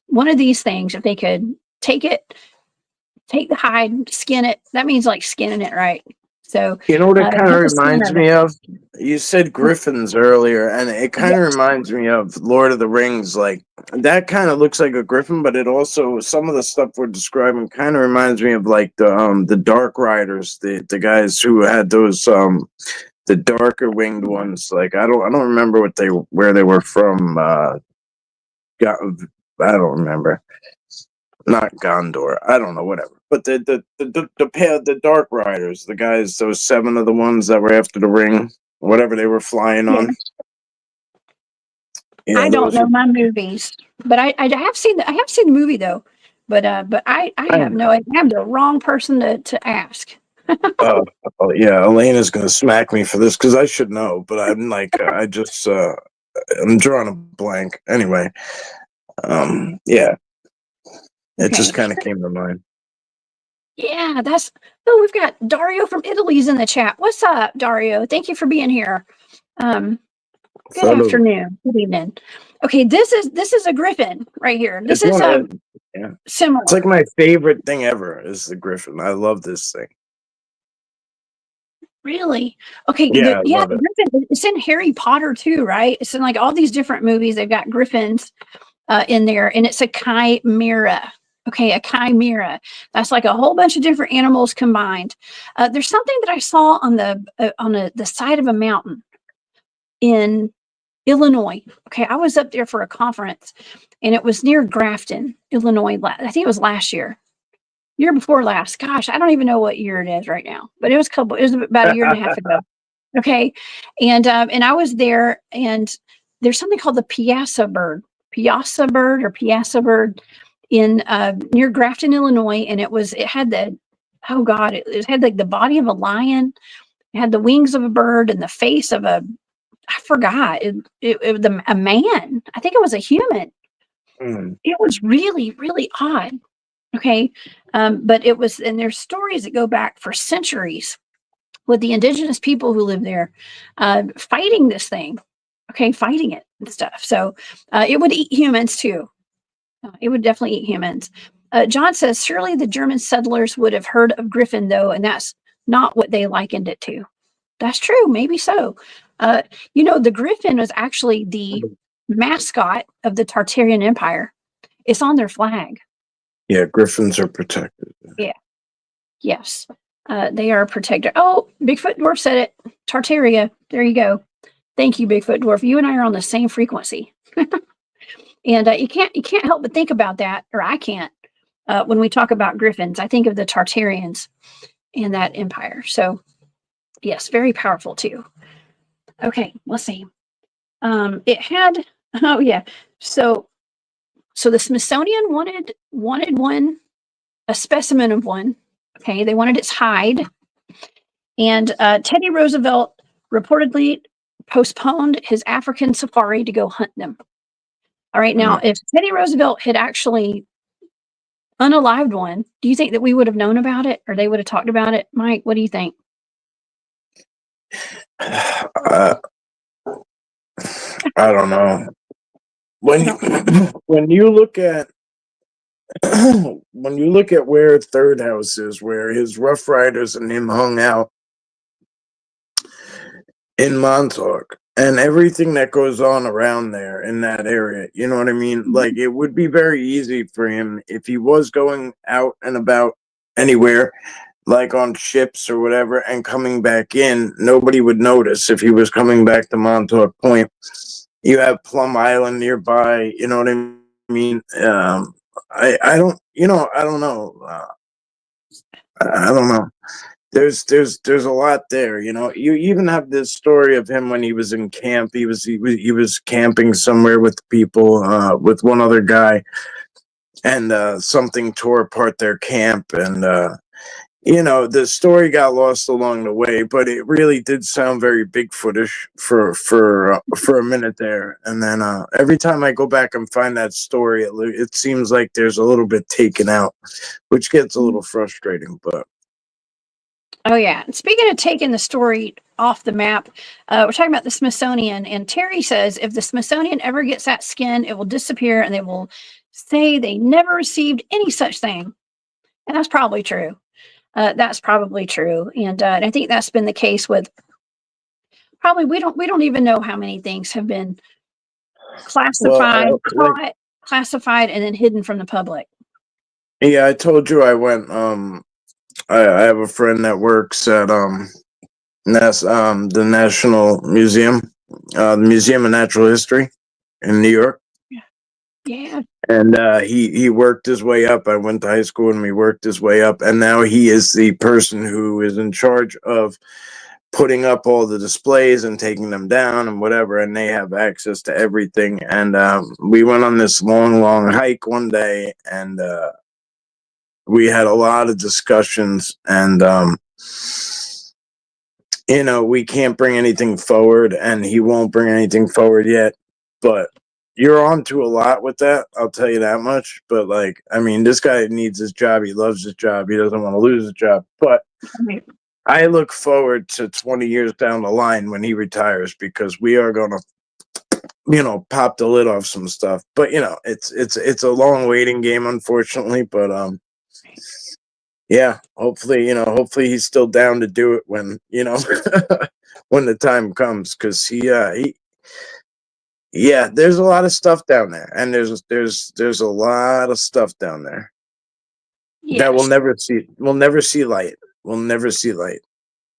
one of these things, if they could take the hide, skin it, that means like skinning it, right? So You know what it kind of get the skin reminds of it. me of? You said griffins earlier, and it kind of reminds me of Lord of the Rings. Like that kind of looks like a griffin, but it also some of the stuff we're describing kind of reminds me of like the Dark Riders, the guys who had those the darker winged ones. Like I don't remember where they were from. I don't remember. Not Gondor. I don't know, whatever. But the Dark Riders, the guys, those 7 of the ones that were after the ring, whatever they were flying on. Yeah, I don't know my movies, but I have seen I have seen the movie though. But I have no idea. I'm the wrong person to ask. Oh yeah, Elena's gonna smack me for this because I should know, but I'm like I just I'm drawing a blank. Anyway, yeah. It just kind of came to mind. Yeah, we've got Dario from Italy's in the chat. What's up, Dario? Thank you for being here. Good afternoon. Good evening. Okay, this is a griffin right here. This is similar. It's like my favorite thing ever is the griffin. I love this thing. Really? Okay, yeah, the griffin, it's in Harry Potter too, right? It's in like all these different movies. They've got griffins in there, and it's a chimera. Okay, a chimera. That's like a whole bunch of different animals combined. There's something that I saw on the side of a mountain in Illinois. Okay, I was up there for a conference, and it was near Grafton, Illinois. I think it was last year before last. Gosh, I don't even know what year it is right now, but it was about a year and a half ago. Okay, and I was there, and there's something called the Piasa bird in near Grafton, Illinois, and it had like the body of a lion, it had the wings of a bird and the face of a man. I think it was a human. It was really, really odd. Okay, but it was, and there's stories that go back for centuries with the indigenous people who live there fighting this thing. Okay, fighting it and stuff. So it would eat humans too. It would definitely eat humans. John says, surely the German settlers would have heard of griffin, though, and that's not what they likened it to. That's true. Maybe so. The griffin was actually the mascot of the Tartarian Empire. It's on their flag. Yeah, griffins are protected. Yeah. Yes. They are protected. Oh, Bigfoot Dwarf said it. Tartaria. There you go. Thank you, Bigfoot Dwarf. You and I are on the same frequency. And you can't help but think about that, or I can't. When we talk about griffins, I think of the Tartarians and that empire. So, yes, very powerful too. Okay, let's see. It had, oh yeah. So the Smithsonian wanted one, a specimen of one. Okay, they wanted its hide, and Teddy Roosevelt reportedly postponed his African safari to go hunt them. All right, now, if Teddy Roosevelt had actually unalived one, do you think that we would have known about it, or they would have talked about it? Mike, what do you think? I don't know. When you look at where Third House is, where his Rough Riders and him hung out in Montauk, and everything that goes on around there in that area, you know what I mean? Like, it would be very easy for him if he was going out and about anywhere, like on ships or whatever, and coming back in, nobody would notice if he was coming back to Montauk Point. You have Plum Island nearby, you know what I mean? I don't know. I don't know. There's a lot there, you know. You even have this story of him when he was in camp. He was camping somewhere with people, with one other guy, and something tore apart their camp, and the story got lost along the way. But it really did sound very Bigfootish for a minute there, and then every time I go back and find that story, it seems like there's a little bit taken out, which gets a little frustrating, but. Oh yeah. And speaking of taking the story off the map, we're talking about the Smithsonian, and Terry says if the Smithsonian ever gets that skin, it will disappear, and they will say they never received any such thing. And that's probably true. That's probably true, and I think that's been the case with probably we don't even know how many things have been classified, Well, like, caught, classified, and then hidden from the public. yeah, I told you I went. I have a friend that works at the National Museum, the Museum of Natural History in New York. Yeah. And he worked his way up. I went to high school and he worked his way up, and now he is the person who is in charge of putting up all the displays and taking them down and whatever, and they have access to everything. And we went on this long hike one day, and we had a lot of discussions, and we can't bring anything forward, and he won't bring anything forward yet, but you're on to a lot with that, I'll tell you that much. But like, I mean, this guy needs his job, he loves his job, he doesn't want to lose his job. But I look forward to 20 years down the line when he retires, because we are going to pop the lid off some stuff. But it's a long waiting game, unfortunately. But yeah, hopefully he's still down to do it when when the time comes, because there's a lot of stuff down there, and there's a lot of stuff down there that we'll never see light. We'll never see light.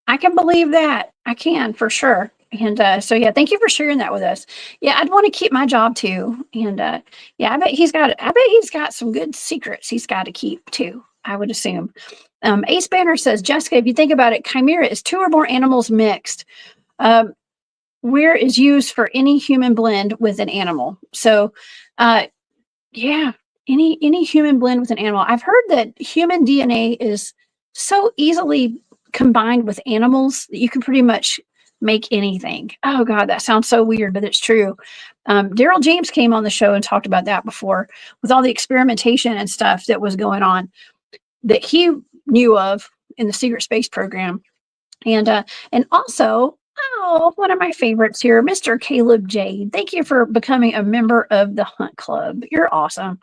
I can believe that. I can, for sure. And so yeah, thank you for sharing that with us. Yeah, I'd want to keep my job too. And yeah, I bet he's got some good secrets he's got to keep too, I would assume. Ace Banner says, Jessica, if you think about it, Chimera is 2 or more animals mixed. Where is used for any human blend with an animal. So yeah, any human blend with an animal. I've heard that human DNA is so easily combined with animals that you can pretty much make anything. Oh God, that sounds so weird, but it's true. Daryl James came on the show and talked about that before, with all the experimentation and stuff that was going on that he knew of in the secret space program. And also, one of my favorites here, Mr. Caleb J. Thank you for becoming a member of the Hunt Club. You're awesome.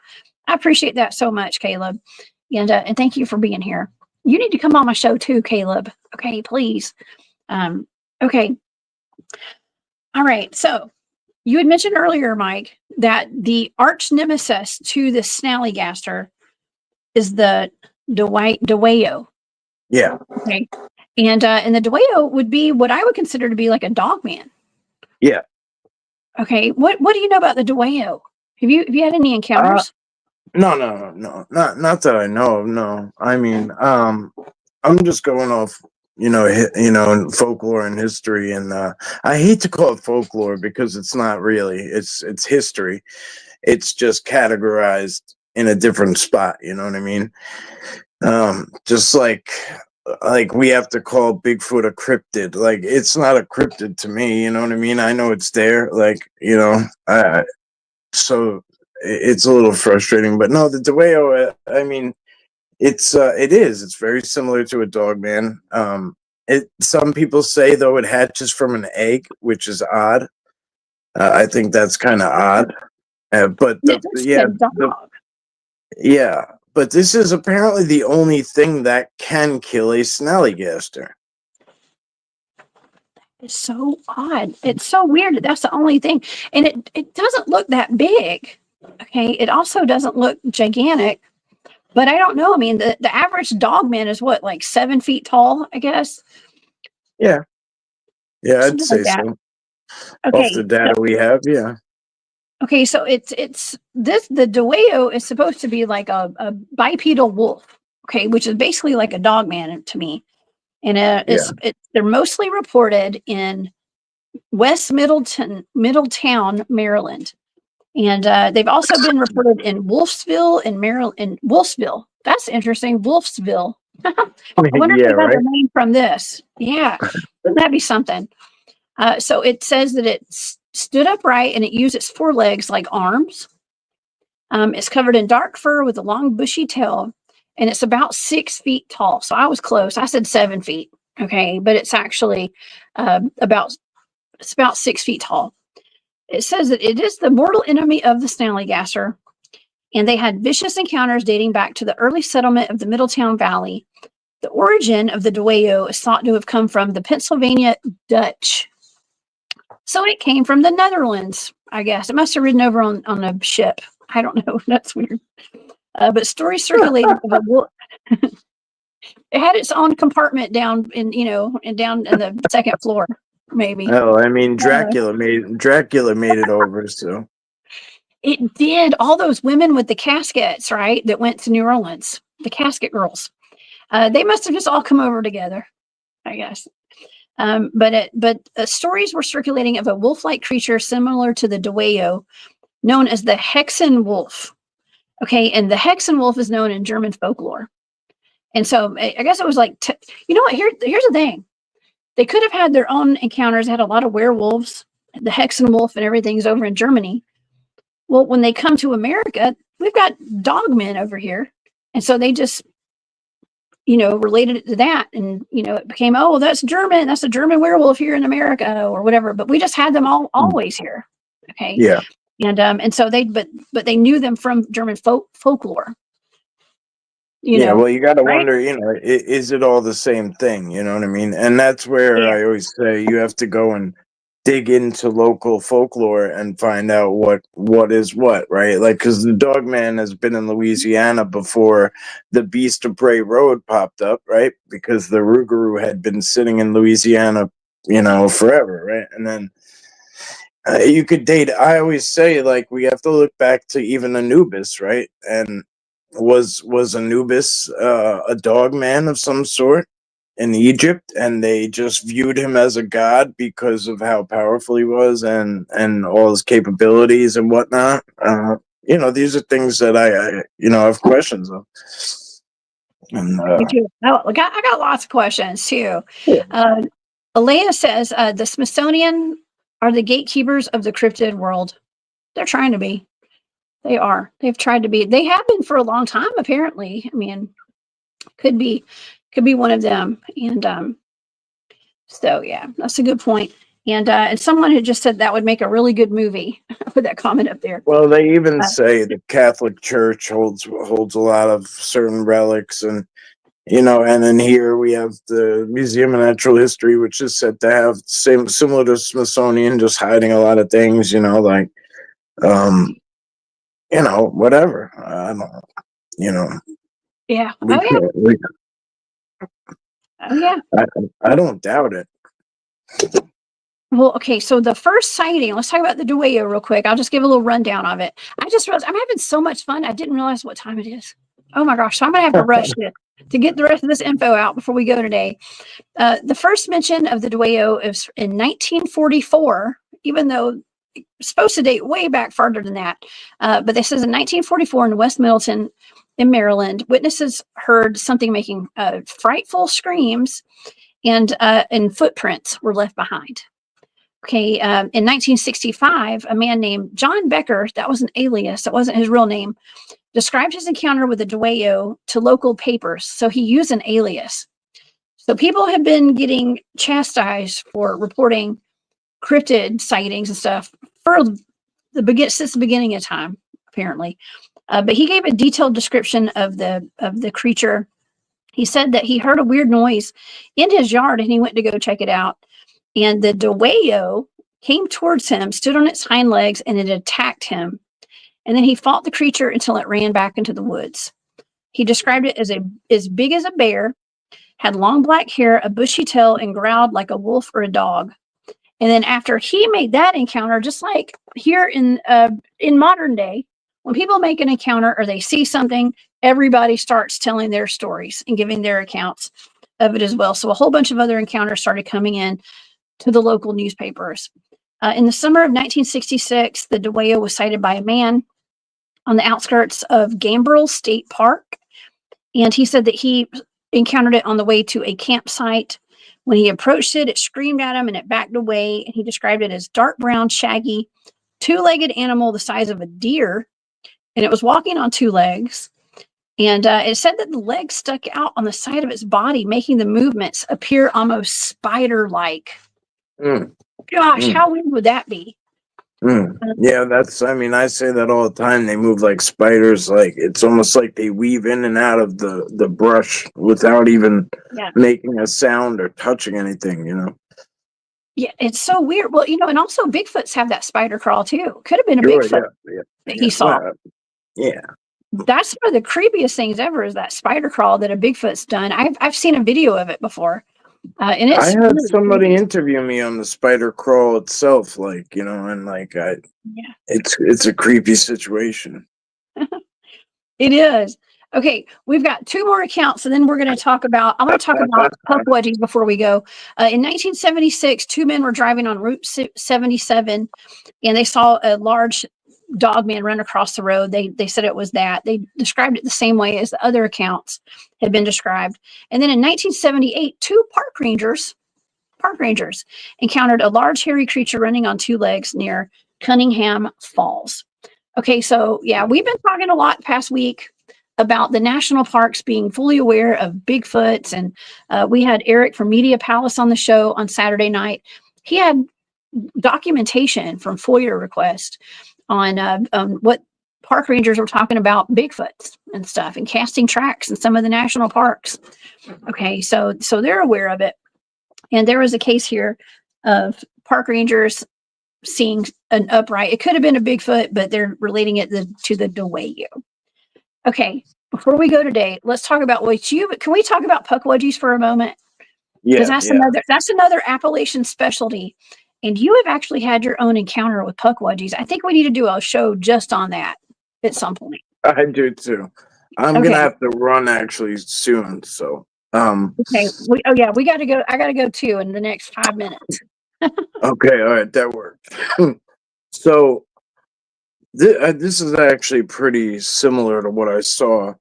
I appreciate that so much, Caleb. And thank you for being here. You need to come on my show too, Caleb. Okay, please. Okay. All right. So you had mentioned earlier, Mike, that the arch nemesis to the Snallygaster is the Dwayyo. Yeah. Okay. And the Dwayyo would be what I would consider to be like a Dogman. Yeah. Okay. What do you know about the Dwayyo? Have you had any encounters? No, not that I know of. No, I mean, I'm just going off, folklore and history, and I hate to call it folklore because it's not really. It's history. It's just categorized in a different spot. You know what I mean? Just like we have to call Bigfoot a cryptid. Like, it's not a cryptid to me. You know what I mean? I know it's there. Like, so it's a little frustrating. But no, the Dewayo, I mean, it's very similar to a Dogman. Some people say, though, it hatches from an egg, which is odd. I think that's kind of odd. But but this is apparently the only thing that can kill a Snallygaster. It's so odd. It's so weird that that's the only thing. And it doesn't look that big. Okay. It also doesn't look gigantic. But I don't know. I mean, the average Dogman is what, like 7 feet tall, I guess? Yeah. Yeah, I'd Something say like that. so. Okay. Off the data we have, yeah. Okay, so the Dewayo is supposed to be like a bipedal wolf, okay, which is basically like a Dogman to me. And they're mostly reported in West Middletown, Maryland. And they've also been reported in Wolfsville in Maryland. In Wolfsville, that's interesting. Wolfsville. I wonder if they got their name from this. Yeah, wouldn't that be something? So it says that it stood upright and it used its 4 legs like arms. It's covered in dark fur with a long bushy tail. and it's about 6 feet tall. So I was close. I said 7 feet. Okay, but it's actually about 6 feet tall. It says that it is the mortal enemy of the Snallygaster, and they had vicious encounters dating back to the early settlement of the Middletown Valley. The origin of the Dwayyo is thought to have come from the Pennsylvania Dutch. So it came from the Netherlands, I guess. It must have ridden over on a ship. I don't know. That's weird. But stories circulated of a wolf. It had its own compartment down in the second floor, maybe. Oh, I mean, Dracula made it over, so. It did. All those women with the caskets, right, that went to New Orleans, the casket girls. They must have just all come over together, I guess. But stories were circulating of a wolf-like creature similar to the Dewayo, known as the Hexen wolf. Okay, and the Hexen wolf is known in German folklore. And so I guess it was like, you know what? Here's the thing. They could have had their own encounters. They had a lot of werewolves. The Hexen wolf and everything's over in Germany. Well, when they come to America, we've got dogmen over here. And so they just, related it to that. And, it became, oh, that's German. That's a German werewolf here in America or whatever. But we just had them always here. Okay. Yeah. And so but they knew them from German folklore. Well, you got to right? wonder, is it all the same thing? You know what I mean? And that's where I always say you have to go and dig into local folklore and find out what is what, right? Like, because the Dogman has been in Louisiana before the Beast of Prey Road popped up, right? Because the Rougarou had been sitting in Louisiana, forever, right? And then you could date. I always say, like, we have to look back to even Anubis, right? And was Anubis a dog man of some sort in Egypt, and they just viewed him as a god because of how powerful he was and all his capabilities and whatnot. These are things that I have questions of. And, Me too. I got lots of questions too. Yeah. Alea says the Smithsonian are the gatekeepers of the cryptid world. They're trying to be. They are. They've tried to be. They have been for a long time, apparently. I mean, could be one of them. And so yeah, that's a good point. And someone had just said that would make a really good movie. Put that comment up there. Well, they even say the Catholic Church holds a lot of certain relics, and and then here we have the Museum of Natural History, which is said to have similar to Smithsonian, just hiding a lot of things. Whatever. I don't know. Yeah. I don't doubt it. Well, okay. So the first sighting, let's talk about the Dwayyo real quick. I'll just give a little rundown of it. I just realized I'm having so much fun. I didn't realize what time it is. Oh my gosh. So I'm going to have to rush to get the rest of this info out before we go today. The first mention of the Dwayyo is in 1944, even though it's supposed to date way back farther than that. But this is in 1944 in West Middleton in Maryland. Witnesses heard something making frightful screams, and footprints were left behind. Okay, in 1965, a man named John Becker, that was an alias, that wasn't his real name, described his encounter with the Dwayyo to local papers. So he used an alias. So people have been getting chastised for reporting cryptid sightings and stuff since the beginning of time, apparently. But he gave a detailed description of the creature. He said that he heard a weird noise in his yard and he went to go check it out. And the Dwayyo came towards him, stood on its hind legs, and it attacked him. And then he fought the creature until it ran back into the woods. He described it as big as a bear, had long black hair, a bushy tail, and growled like a wolf or a dog. And then after he made that encounter, just like here in modern day, when people make an encounter or they see something, everybody starts telling their stories and giving their accounts of it as well. So a whole bunch of other encounters started coming in to the local newspapers. In the summer of 1966, the Dwayyo was sighted by a man on the outskirts of Gambrel State Park. And he said that he encountered it on the way to a campsite. When he approached it, it screamed at him and it backed away. And he described it as dark brown, shaggy, two-legged animal the size of a deer. And it was walking on two legs. And it said that the legs stuck out on the side of its body, making the movements appear almost spider-like. Gosh, how weird would that be? Yeah, I mean, I say that all the time. They move like spiders. Like, it's almost like they weave in and out of the brush without even making a sound or touching anything, Yeah, it's so weird. Well, and also Bigfoots have that spider crawl too. Could have been a Bigfoot that he saw. Yeah. That's one of the creepiest things ever, is that spider crawl that a Bigfoot's done. I've seen a video of it before. And it's I had somebody interview me on the spider crawl itself, it's a creepy situation. It is. Okay, we've got 2 more accounts, and then I want to talk about Puckwudgies before we go. In 1976, 2 men were driving on Route 77, and they saw a large Dogman run across the road. They said it was that. They described it the same way as the other accounts had been described. And then in 1978, 2 park rangers encountered a large hairy creature running on 2 legs near Cunningham Falls. Okay, so yeah, we've been talking a lot past week about the national parks being fully aware of Bigfoots, and we had Eric from Media Palace on the show on Saturday night. He had documentation from FOIA request on what park rangers were talking about Bigfoots and stuff, and casting tracks in some of the national parks. Okay, so they're aware of it. And there was a case here of park rangers seeing an upright. It could have been a Bigfoot, but they're relating it to the Dwayyo. Okay, before we go today, let's talk about can we talk about Puckwudgies for a moment? Yeah, because that's another Appalachian specialty. And you have actually had your own encounter with Puckwudgies. I think we need to do a show just on that at some point. I do too. I'm gonna have to run actually soon. So okay. We got to go. I got to go too in the next 5 minutes. Okay, all right, that worked. So this is actually pretty similar to what I saw.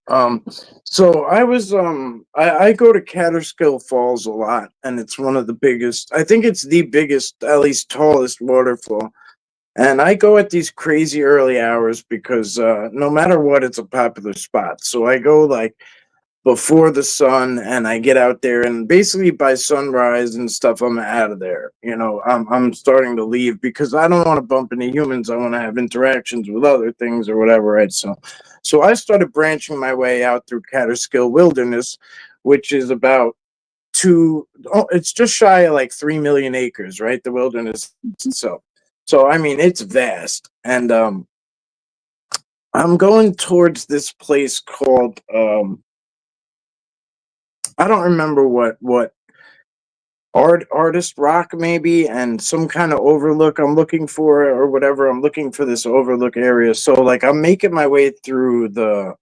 So I was I go to Catskill Falls a lot, and it's one of the biggest. I think it's the biggest, at least tallest waterfall. And I go at these crazy early hours because no matter what, it's a popular spot. So I go like before the sun, and I get out there, and basically by sunrise and stuff, I'm out of there. I'm starting to leave because I don't want to bump into humans. I want to have interactions with other things or whatever, right? So I started branching my way out through Catskill Wilderness, which is about it's just shy of like 3 million acres, right? The wilderness itself. So I mean, it's vast, and I'm going towards this place called I don't remember what Artist Rock maybe, and some kind of overlook I'm looking for, or whatever. I'm looking for this overlook area. So like I'm making my way through the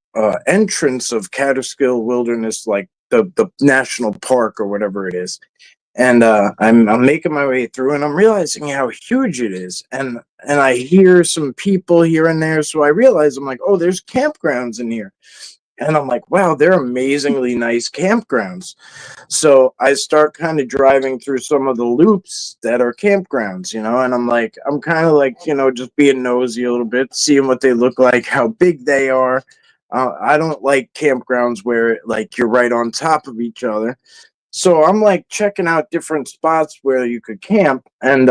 entrance of Catskill Wilderness, like the national park or whatever it is. And I'm making my way through, and I'm realizing how huge it is, and I hear some people here and there. So I realize, I'm like, oh, there's campgrounds in here. And I'm like, wow, they're amazingly nice campgrounds. So I start kind of driving through some of the loops that are campgrounds, and I'm kind of like, just being nosy a little bit, seeing what they look like, how big they are. I don't like campgrounds where like you're right on top of each other. So I'm like checking out different spots where you could camp, and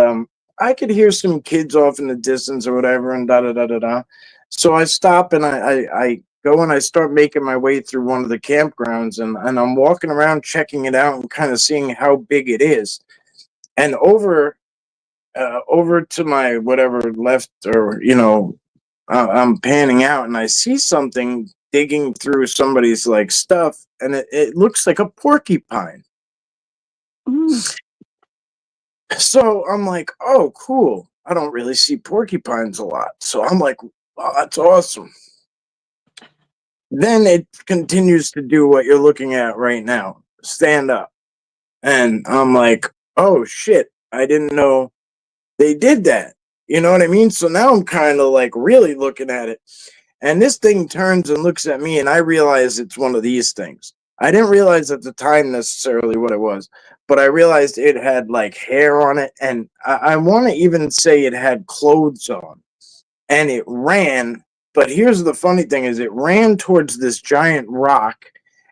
I could hear some kids off in the distance or whatever, and da da da da da. So I stop, and I go, and I start making my way through one of the campgrounds, and I'm walking around checking it out and kind of seeing how big it is. And over to my whatever left, or I'm panning out, and I see something digging through somebody's like stuff, and it looks like a porcupine. So I'm like, oh, cool. I don't really see porcupines a lot. So I'm like, wow, that's awesome. Then it continues to do what you're looking at right now. Stand up. And I'm like, oh shit, I didn't know they did that. You know what I mean? So now I'm kind of like really looking at it. And this thing turns and looks at me, and I realize it's one of these things. I didn't realize at the time necessarily what it was, but I realized it had like hair on it, and I want to even say it had clothes on. And it ran But here's the funny thing: is it ran towards this giant rock,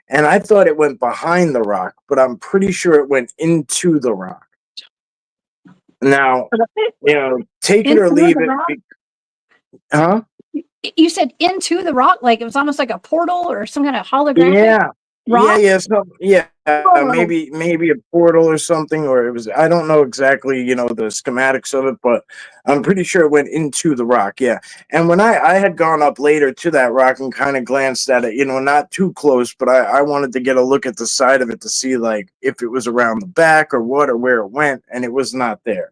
and I thought it went behind the rock, but I'm pretty sure it went into the rock. Now, take it or leave it. Huh? You said into the rock, like it was almost like a portal or some kind of holographic. Yeah. Rock? Yeah. Maybe a portal or something, or it was. I don't know exactly, the schematics of it, but I'm pretty sure it went into the rock. Yeah. And when I had gone up later to that rock and kind of glanced at it, not too close, but I wanted to get a look at the side of it to see like if it was around the back or what or where it went, and it was not there.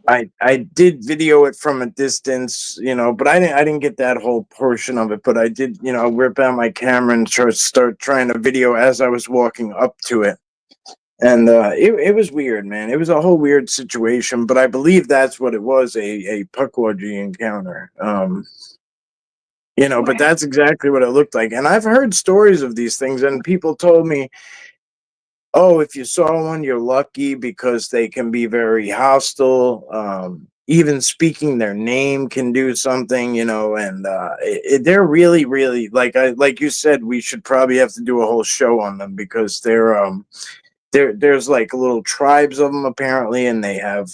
I did video it from a distance, but I didn't get that whole portion of it. But I did, whip out my camera and start trying to video as I was walking up to it. And it was weird, man. It was a whole weird situation, but I believe that's what it was, a Puckwudgie encounter. But that's exactly what it looked like. And I've heard stories of these things, and people told me, oh, if you saw one, you're lucky because they can be very hostile. Even speaking their name can do something, and they're really, really like you said, we should probably have to do a whole show on them because there's like little tribes of them apparently, and they have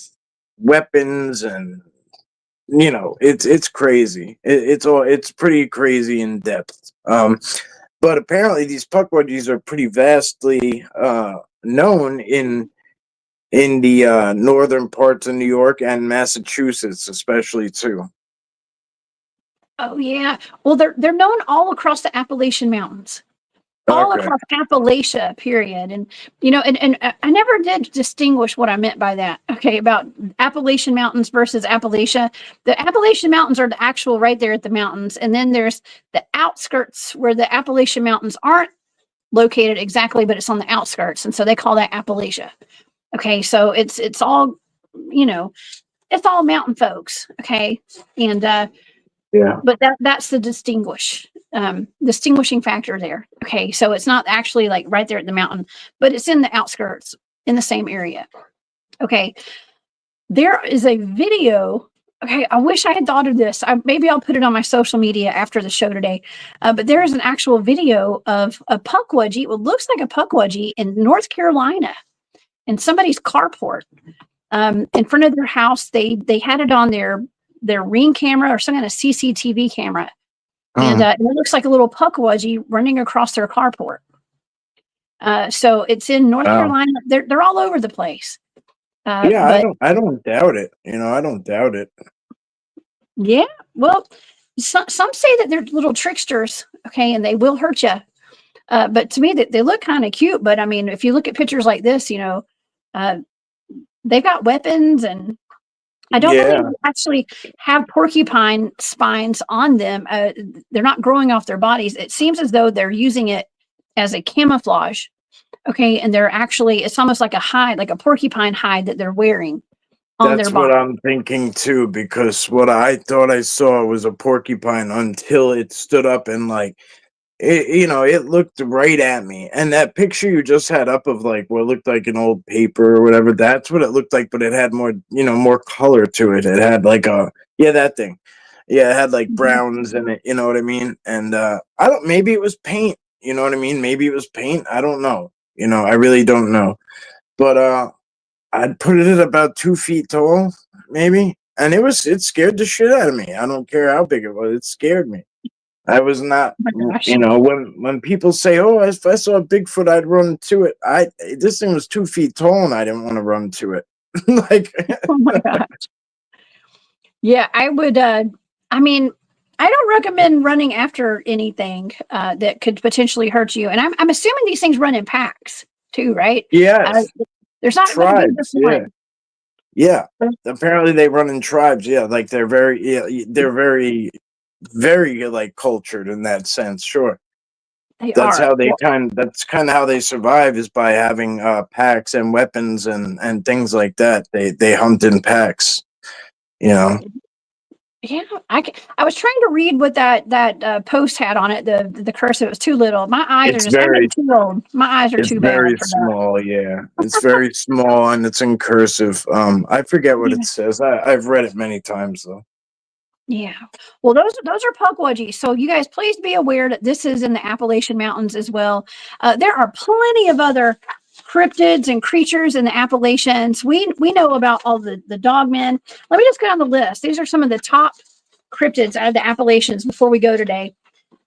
weapons, and it's crazy. It's pretty crazy in depth. But apparently these Puckwudgies are pretty vastly known in the northern parts of New York and Massachusetts, especially too. Oh yeah. Well, they're known all across the Appalachian Mountains, all across Appalachia, period. And and I never did distinguish what I meant by that. Okay, about Appalachian Mountains versus Appalachia. The Appalachian Mountains are the actual right there at the mountains, and then there's the outskirts where the Appalachian Mountains aren't located exactly, but it's on the outskirts, and so they call that Appalachia. Okay, so it's all it's all mountain folks. Okay, and yeah, but that's the distinguishing factor there. Okay, so it's not actually like right there at the mountain, but it's in the outskirts in the same area. Okay, there is a video. Okay, I wish I had thought of this. Maybe I'll put it on my social media after the show today. But there is an actual video of a Puckwudgie. What looks like a Puckwudgie in North Carolina, in somebody's carport, in front of their house. They had it on their Ring camera or some kind of CCTV camera, and it looks like a little Puckwudgie running across their carport. So it's in North Carolina. They're all over the place. I don't doubt it. I don't doubt it. Yeah, well, some say that they're little tricksters, okay, and they will hurt you. But to me, they look kind of cute. But I mean, if you look at pictures like this, they've got weapons, and I don't believe they actually have porcupine spines on them. They're not growing off their bodies. It seems as though they're using it as a camouflage. Okay, and they're actually, it's almost like a hide, like a porcupine hide that they're wearing on their body. That's what I'm thinking too, because what I thought I saw was a porcupine until it stood up and it looked right at me. And that picture you just had up of like what looked like an old paper or whatever, that's what it looked like, but it had more, more color to it. It had like that thing. Yeah, it had like browns in it, you know what I mean? And maybe it was paint, you know what I mean? Maybe it was paint. I don't know. I really don't know. But I'd put it at about 2 feet tall, maybe. And it scared the shit out of me. I don't care how big it was. It scared me. I was not, when people say, oh, if I saw a Bigfoot, I'd run to it. This thing was 2 feet tall and I didn't want to run to it. Oh my gosh. Yeah, I would, I don't recommend running after anything that could potentially hurt you. And I'm assuming these things run in packs too, right? Yeah. There's not tribes. Yeah. Apparently they run in tribes. Yeah. Like they're very, very, like cultured in that sense. Sure. That's kind of how they survive, is by having packs and weapons and things like that. They hunt in packs, Yeah, I was trying to read what that post had on it. The cursive, it was too little. My eyes are just too old. My eyes are too bad. It's very small. Yeah, it's very small and it's in cursive. I forget what it says. I've read it many times though. Yeah. Well, those are Puckwudgies. So you guys, please be aware that this is in the Appalachian Mountains as well. There are plenty of other cryptids and creatures in the Appalachians. We know about all the Dogmen. Let me just go down the list. These are some of the top cryptids out of the Appalachians before we go today.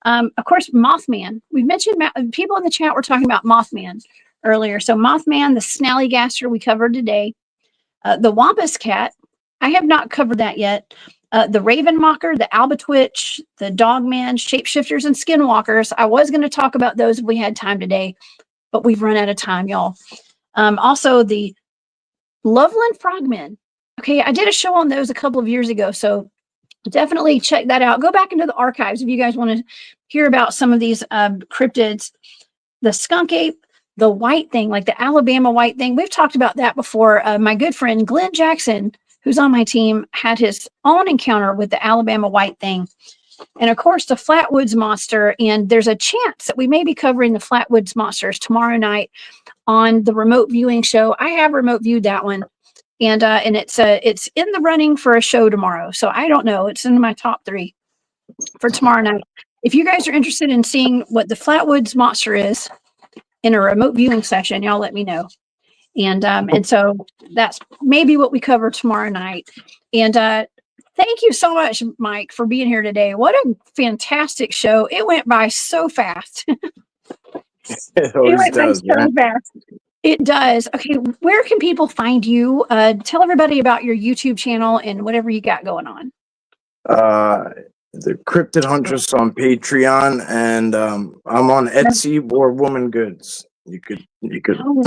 Of course, Mothman. We've mentioned people in the chat were talking about Mothman earlier. So Mothman, the Snallygaster we covered today. The Wampus Cat. I have not covered that yet. The Raven Mocker, the Albatwitch, the Dogman, Shapeshifters, and Skinwalkers. I was going to talk about those if we had time today, but we've run out of time, y'all. Also, the Loveland Frogmen. Okay, I did a show on those a couple of years ago, so definitely check that out. Go back into the archives if you guys want to hear about some of these cryptids. The Skunk Ape, the White Thing, like the Alabama White Thing. We've talked about that before. My good friend Glenn Jackson, who's on my team, had his own encounter with the Alabama White Thing. And of course, the Flatwoods Monster. And there's a chance that we may be covering the Flatwoods Monsters tomorrow night on the remote viewing show. I have remote viewed that one. And it's in the running for a show tomorrow. So I don't know. It's in my top 3 for tomorrow night. If you guys are interested in seeing what the Flatwoods Monster is in a remote viewing session, y'all let me know. And so that's maybe what we cover tomorrow night. And thank you so much, Mike, for being here today. What a fantastic show. It went by so fast. It always does, man. Fast. It does. Okay, where can people find you? Tell everybody about your YouTube channel and whatever you got going on. The Cryptid Huntress on Patreon, and I'm on Etsy or Woman Goods. You could. Oh,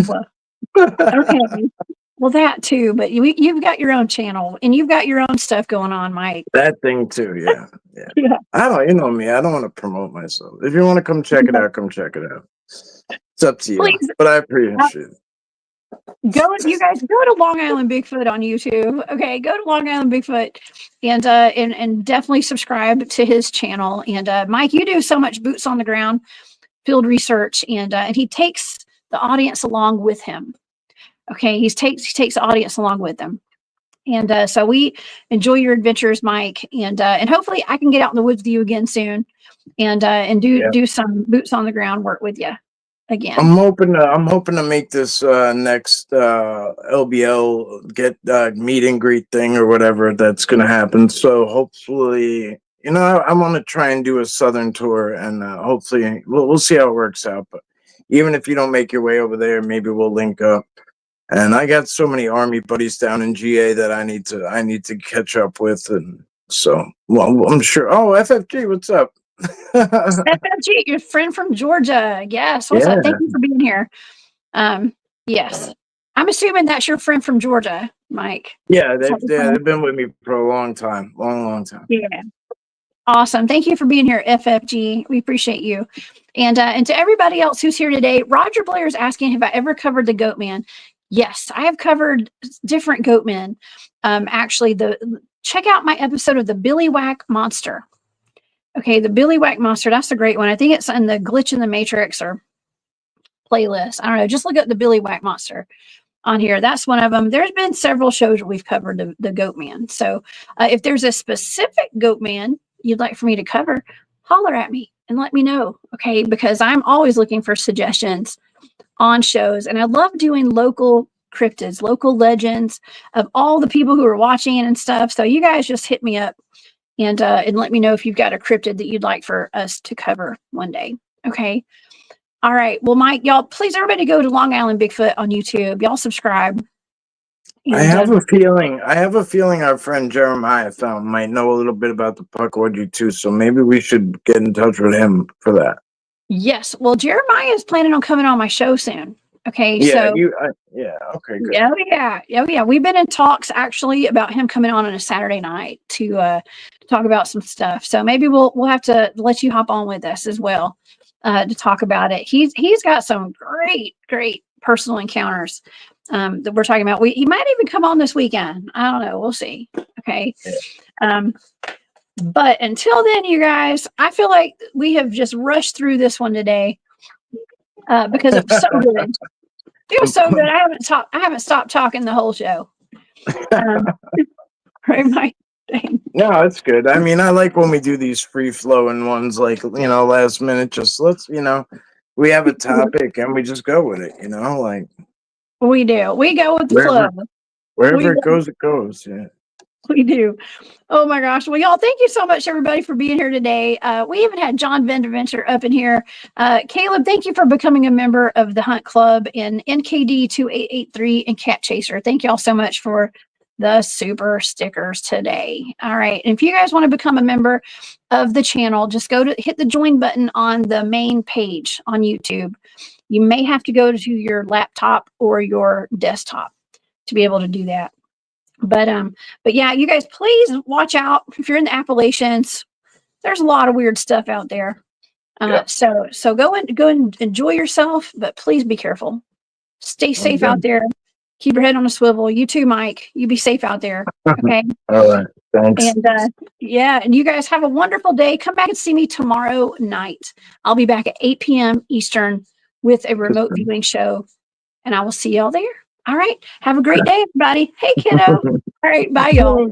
okay. Well, that too, but you've got your own channel and you've got your own stuff going on, Mike. That thing too, yeah. Yeah. You know me. I don't want to promote myself. If you want to come check it out, come check it out. It's up to you. Please. But I appreciate it. You guys go to Long Island Bigfoot on YouTube. Okay, go to Long Island Bigfoot and definitely subscribe to his channel. And Mike, you do so much boots on the ground field research, and he takes the audience along with him. Okay, he takes the audience along with him. And so we enjoy your adventures, Mike, and hopefully I can get out in the woods with you again soon and do some boots on the ground work with you again. I'm hoping to make this next LBL get meet and greet thing or whatever that's going to happen. So hopefully, I want to try and do a southern tour, and hopefully we'll see how it works out. But even if you don't make your way over there, maybe we'll link up. And I got so many Army buddies down in GA that I need to catch up with, and so I'm sure. Oh, FFG, what's up? FFG, your friend from Georgia. Yes, what's up? Thank you for being here. Yes, I'm assuming that's your friend from Georgia, Mike. Yeah, they've been with me for a long time, long time. Yeah, awesome. Thank you for being here, FFG. We appreciate you. And to everybody else who's here today, Roger Blair is asking, have I ever covered the Goatman? Yes, I have covered different Goatmen. Actually, check out my episode of the Billy Whack Monster. Okay, the Billy Whack Monster, that's a great one. I think it's in the Glitch in the Matrix or playlist. I don't know. Just look up the Billy Whack Monster on here. That's one of them. There's been several shows where we've covered the Goatman. So if there's a specific Goatman you'd like for me to cover, holler at me and let me know. Okay, because I'm always looking for suggestions on shows, and I love doing local cryptids, local legends of all the people who are watching and stuff. So you guys just hit me up and let me know if you've got a cryptid that you'd like for us to cover one day. Okay. All right. Well, Mike, y'all, please everybody go to Long Island Bigfoot on YouTube. Y'all subscribe. And, I have a feeling our friend Jeremiah might know a little bit about the Puckwudgie too. So maybe we should get in touch with him for that. Yes. Well, Jeremiah is planning on coming on my show soon. Okay. Yeah. So Okay. Good. Yeah. We've been in talks actually about him coming on a Saturday night to talk about some stuff. So maybe we'll have to let you hop on with us as well to talk about it. He's got some great personal encounters that we're talking about. He might even come on this weekend. I don't know. We'll see. Okay. But until then, you guys, I feel like we have just rushed through this one today because it was so good. It was so good. I haven't stopped talking the whole show. Right, Mike? No, it's good. I mean, I like when we do these free flowing ones, like, last minute, just let's, we have a topic and we just go with it, like We do. We go with the wherever, flow. wherever it goes, it goes. Yeah. We do. Oh my gosh. Well, y'all, thank you so much, everybody, for being here today. We even had John Venture up in here. Caleb, thank you for becoming a member of the Hunt Club, and NKD2883 and Cat Chaser. Thank y'all so much for the super stickers today. All right. And if you guys want to become a member of the channel, just hit the join button on the main page on YouTube. You may have to go to your laptop or your desktop to be able to do that. But yeah, you guys, please watch out if you're in the Appalachians. There's a lot of weird stuff out there. So go and enjoy yourself, but please be careful. Stay safe out there. Keep your head on a swivel. You too, Mike. You be safe out there. Okay. All right. Thanks. And yeah, and you guys have a wonderful day. Come back and see me tomorrow night. I'll be back at 8 p.m. Eastern with a remote viewing show, and I will see y'all there. All right. Have a great day, everybody. Hey, kiddo. All right. Bye, y'all.